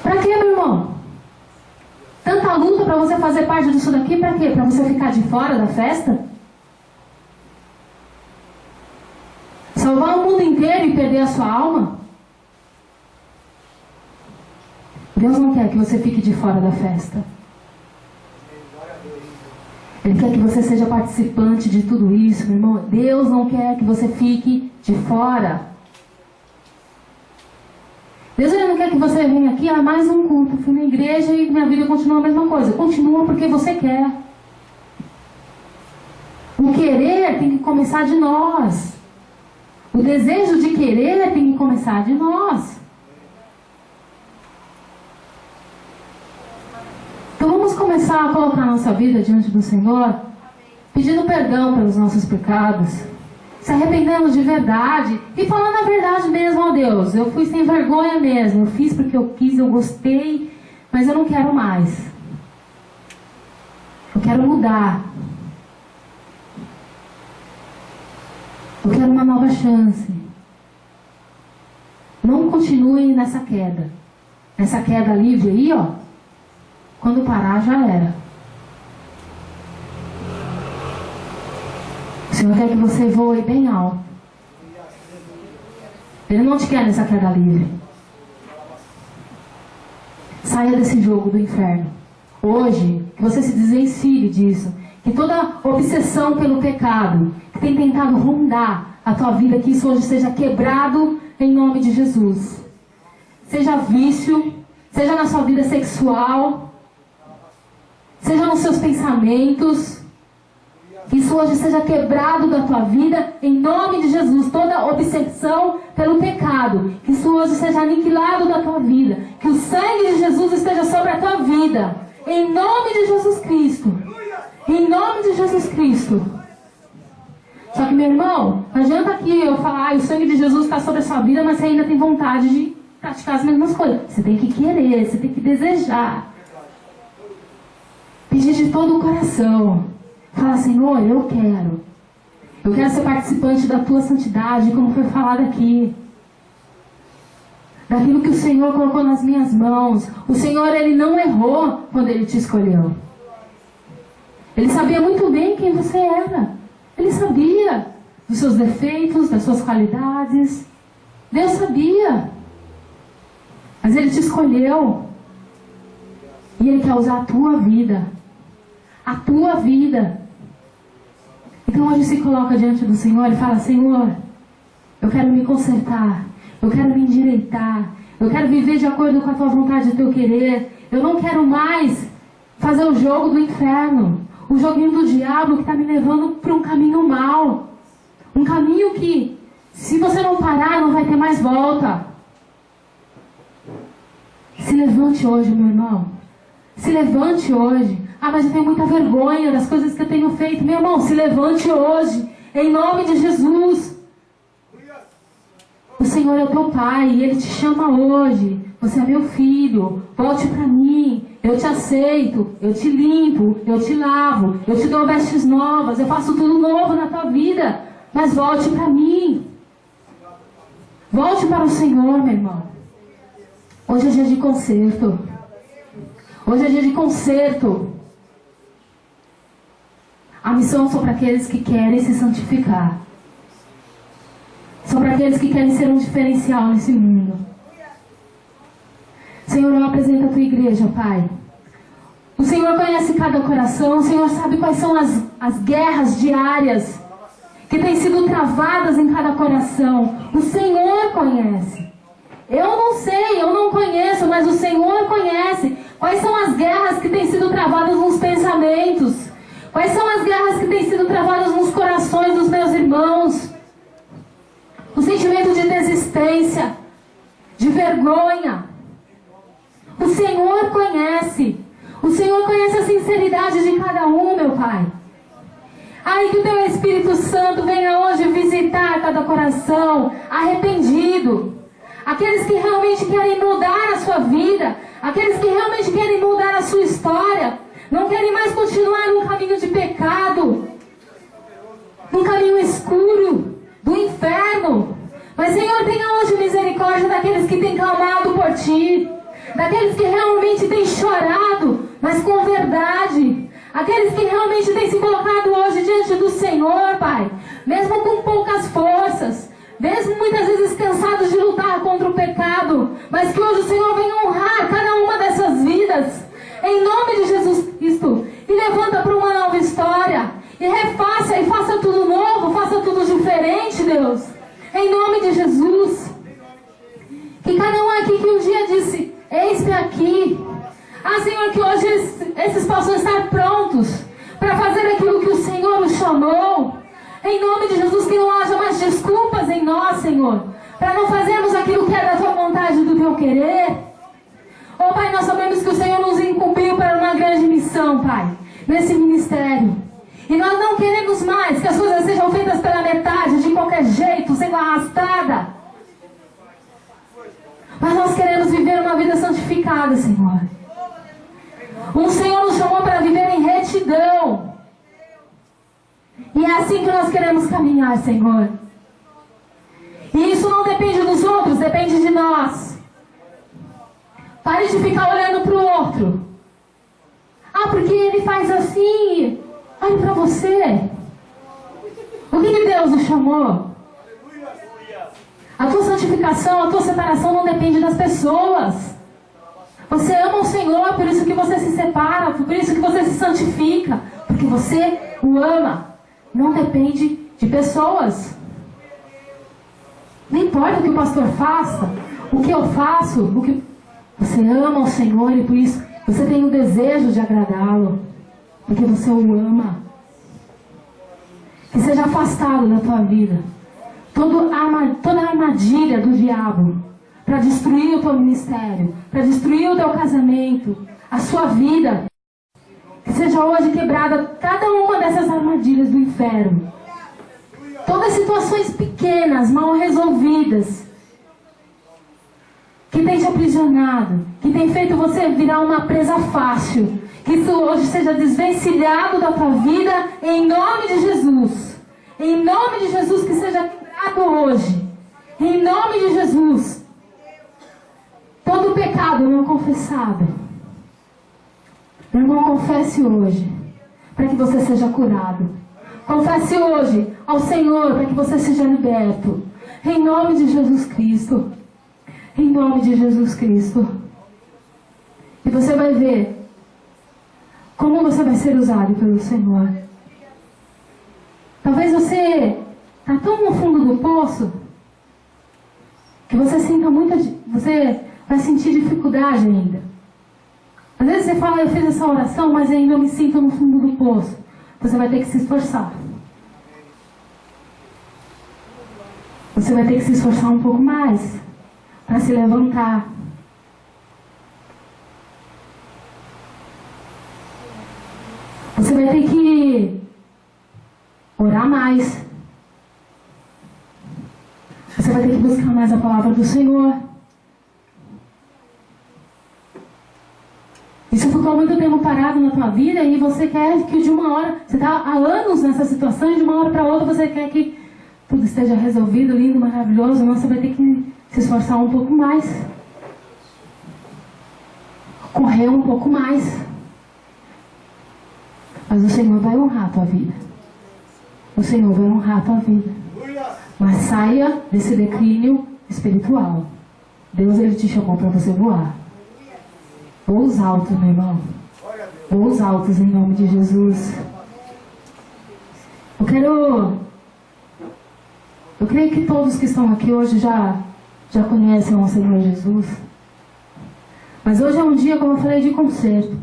Para quê, meu irmão? Tanta luta para você fazer parte disso daqui, para quê? Para você ficar de fora da festa? Salvar o mundo inteiro inteiro e perder a sua alma? Deus não quer que você fique de fora da festa. Ele quer que você seja participante de tudo isso, meu irmão. Deus não quer que você fique de fora. Deus ele não quer que você venha aqui, mais um culto, fui na igreja e minha vida continua a mesma coisa. Continua porque você quer. O querer tem que começar de nós. O desejo de querer tem que começar de nós. Então vamos começar a colocar a nossa vida diante do Senhor, pedindo perdão pelos nossos pecados, se arrependendo de verdade e falando a verdade mesmo, ó Deus, eu fui sem vergonha mesmo, eu fiz porque eu quis, eu gostei, mas eu não quero mais. Eu quero mudar. Eu quero uma nova chance. Não continue nessa queda. Nessa queda livre aí, ó. Quando parar, já era. O Senhor quer que você voe bem alto. Ele não te quer nessa queda livre. Saia desse jogo do inferno. Hoje, que você se desvencilhe disso. Que toda obsessão pelo pecado que tem tentado rondar a tua vida, que isso hoje seja quebrado em nome de Jesus. Seja vício, seja na sua vida sexual, seja nos seus pensamentos, que isso hoje seja quebrado da tua vida, em nome de Jesus. Toda obsessão pelo pecado, que isso hoje seja aniquilado da tua vida. Que o sangue de Jesus esteja sobre a tua vida, em nome de Jesus Cristo. Em nome de Jesus Cristo. Só que, meu irmão, não adianta aqui eu falar, o sangue de Jesus está sobre a sua vida, mas você ainda tem vontade de praticar as mesmas coisas. Você tem que querer, você tem que desejar. Pedir de todo o coração. Falar, Senhor, eu quero ser participante da tua santidade, como foi falado aqui. Daquilo que o Senhor colocou nas minhas mãos. O Senhor, Ele não errou quando Ele te escolheu. Ele sabia muito bem quem você era. Ele sabia dos seus defeitos, das suas qualidades. Deus sabia. Mas Ele te escolheu. E Ele quer usar a tua vida. A tua vida. Então hoje se coloca diante do Senhor e fala, Senhor, eu quero me consertar. Eu quero me endireitar. Eu quero viver de acordo com a tua vontade e o teu querer. Eu não quero mais fazer o jogo do inferno. O joguinho do diabo que está me levando para um caminho mau. Um caminho que, se você não parar, não vai ter mais volta. Se levante hoje, meu irmão. Se levante hoje. Ah, mas eu tenho muita vergonha das coisas que eu tenho feito. Meu irmão, se levante hoje. Em nome de Jesus. O Senhor é o teu Pai e Ele te chama hoje. Você é meu filho. Volte para mim. Eu te aceito, eu te limpo, eu te lavo, eu te dou vestes novas, eu faço tudo novo na tua vida. Mas volte para mim. Volte para o Senhor, meu irmão. Hoje é dia de conserto. Hoje é dia de conserto. A missão só para aqueles que querem se santificar. Só para aqueles que querem ser um diferencial nesse mundo. Senhor, eu apresento a tua igreja, Pai. O Senhor conhece cada coração. O Senhor sabe quais são as guerras diárias que têm sido travadas em cada coração. O Senhor conhece. Eu não sei, eu não conheço, mas o Senhor conhece. Quais são as guerras que têm sido travadas nos pensamentos? Quais são as guerras que têm sido travadas nos corações dos meus irmãos? O sentimento de desistência, de vergonha. O Senhor conhece. O Senhor conhece a sinceridade de cada um, meu Pai. Ai, que o Teu Espírito Santo venha hoje visitar cada coração arrependido. Aqueles que realmente querem mudar a sua vida. Aqueles que realmente querem mudar a sua história. Não querem mais continuar num caminho de pecado. Num caminho escuro do inferno. Mas, Senhor, tenha hoje misericórdia daqueles que têm clamado por Ti. Daqueles que realmente têm chorado, mas com verdade. Aqueles que realmente têm se colocado hoje diante do Senhor, Pai. Mesmo com poucas forças. Mesmo muitas vezes hoje o Senhor venha honrar cada uma dessas vidas. Em nome de Jesus Cristo. E levanta para uma nova história. E refaça e faça tudo novo. Faça tudo diferente, Deus. Em nome de Jesus. Que cada um aqui que um dia disse: eis-me aqui. Ah, Senhor, que hoje esses possam estar prontos para fazer aquilo que o Senhor nos chamou. Em nome de Jesus, que não haja mais desculpas em nós, Senhor, para não fazermos aquilo que é da Tua vontade e do Teu querer. Oh, Pai, nós sabemos que o Senhor nos incumbiu para uma grande missão, Pai, nesse ministério. E nós não queremos mais que as coisas sejam feitas pela metade, de qualquer jeito, sendo arrastada. Mas nós queremos viver uma vida santificada, Senhor. O Senhor nos chamou para viver em retidão. E é assim que nós queremos caminhar, Senhor. E isso não depende dos outros, depende de nós. Pare de ficar olhando para o outro. Ah, porque ele faz assim. Olhe para você. O que Deus nos chamou? A tua santificação, a tua separação não depende das pessoas. Você ama o Senhor, por isso que você se separa, por isso que você se santifica, porque você o ama. Não depende de pessoas. Não importa o que o pastor faça, o que eu faço, o que você ama o Senhor e por isso você tem o desejo de agradá-lo, porque você o ama. Que seja afastado da tua vida toda a armadilha do diabo para destruir o teu ministério, para destruir o teu casamento, a sua vida. Que seja hoje quebrada cada uma dessas armadilhas do inferno. Todas as situações pequenas, mal resolvidas, que tem te aprisionado, que tem feito você virar uma presa fácil. Que isso hoje seja desvencilhado da tua vida, em nome de Jesus. Em nome de Jesus, que seja quebrado hoje. Em nome de Jesus. Todo pecado não confessado, meu irmão, confesse hoje, para que você seja curado. Confesse hoje ao Senhor, para que você seja liberto. Em nome de Jesus Cristo. Em nome de Jesus Cristo. E você vai ver como você vai ser usado pelo Senhor. Talvez você está tão no fundo do poço que você sinta você vai sentir dificuldade ainda. Às vezes você fala: eu fiz essa oração, mas ainda eu me sinto no fundo do poço. Você vai ter que se esforçar. Você vai ter que se esforçar um pouco mais para se levantar. Você vai ter que orar mais. Você vai ter que buscar mais a palavra do Senhor. E se ficou muito tempo parado na tua vida e você quer que de uma hora, você está há anos nessa situação e de uma hora para outra você quer que tudo esteja resolvido, lindo, maravilhoso, não, você vai ter que se esforçar um pouco mais. Correr um pouco mais. Mas o Senhor vai honrar a tua vida. O Senhor vai honrar a tua vida. Mas saia desse declínio espiritual. Deus, Ele te chamou para você voar. Voos altos, meu irmão. Voos altos em nome de Jesus. Eu creio que todos que estão aqui hoje já conhecem o Senhor Jesus. Mas hoje é um dia, como eu falei, de conserto.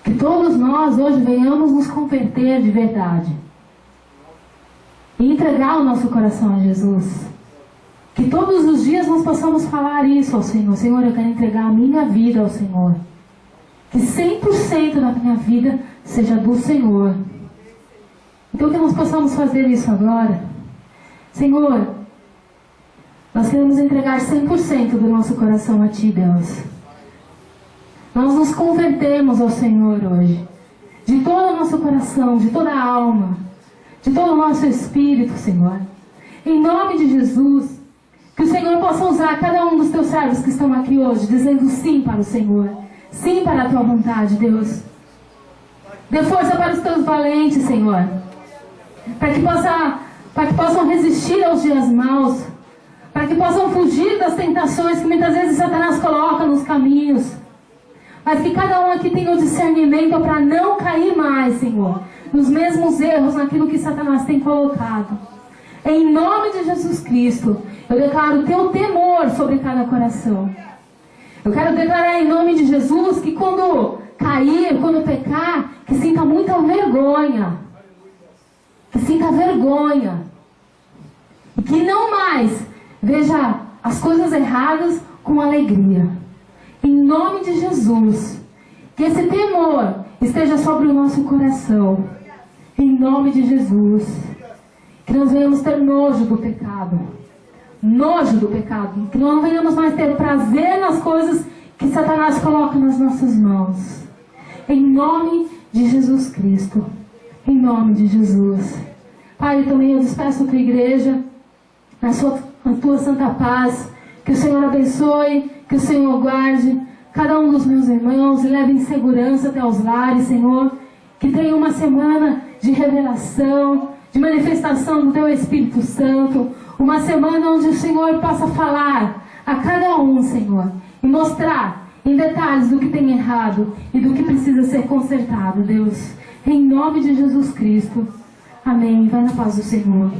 Que todos nós hoje venhamos nos converter de verdade. E entregar o nosso coração a Jesus. Que todos os dias nós possamos falar isso ao Senhor. Senhor, eu quero entregar a minha vida ao Senhor. Que 100% da minha vida seja do Senhor. Então que nós possamos fazer isso agora. Senhor, nós queremos entregar 100% do nosso coração a Ti, Deus. Nós nos convertemos ao Senhor hoje. De todo o nosso coração, de toda a alma, de todo o nosso espírito, Senhor. Em nome de Jesus, que o Senhor possa usar cada um dos Teus servos que estão aqui hoje, dizendo sim para o Senhor. Sim para a Tua vontade, Deus. Dê força para os Teus valentes, Senhor. Para que possam resistir aos dias maus. para que possam fugir das tentações que muitas vezes Satanás coloca nos caminhos. Mas que cada um aqui tenha o discernimento para não cair mais, Senhor, nos mesmos erros, naquilo que Satanás tem colocado. Em nome de Jesus Cristo, eu declaro o teu temor sobre cada coração. Eu quero declarar em nome de Jesus que quando cair, quando pecar, que sinta muita vergonha. Que sinta vergonha. E que não mais veja as coisas erradas com alegria. Em nome de Jesus, que esse temor esteja sobre o nosso coração. Em nome de Jesus. Que nós venhamos ter nojo do pecado. Nojo do pecado. Que não venhamos mais ter prazer nas coisas que Satanás coloca nas nossas mãos. Em nome de Jesus Cristo. Em nome de Jesus. Pai, também eu despeço a tua igreja na tua santa paz. Que o Senhor abençoe, que o Senhor guarde cada um dos meus irmãos e leve em segurança até os lares, Senhor. Que tenha uma semana de revelação, de manifestação do teu Espírito Santo. Uma semana onde o Senhor possa falar a cada um, Senhor, e mostrar em detalhes do que tem errado e do que precisa ser consertado, Deus. Em nome de Jesus Cristo. Amém. Vai na paz do Senhor.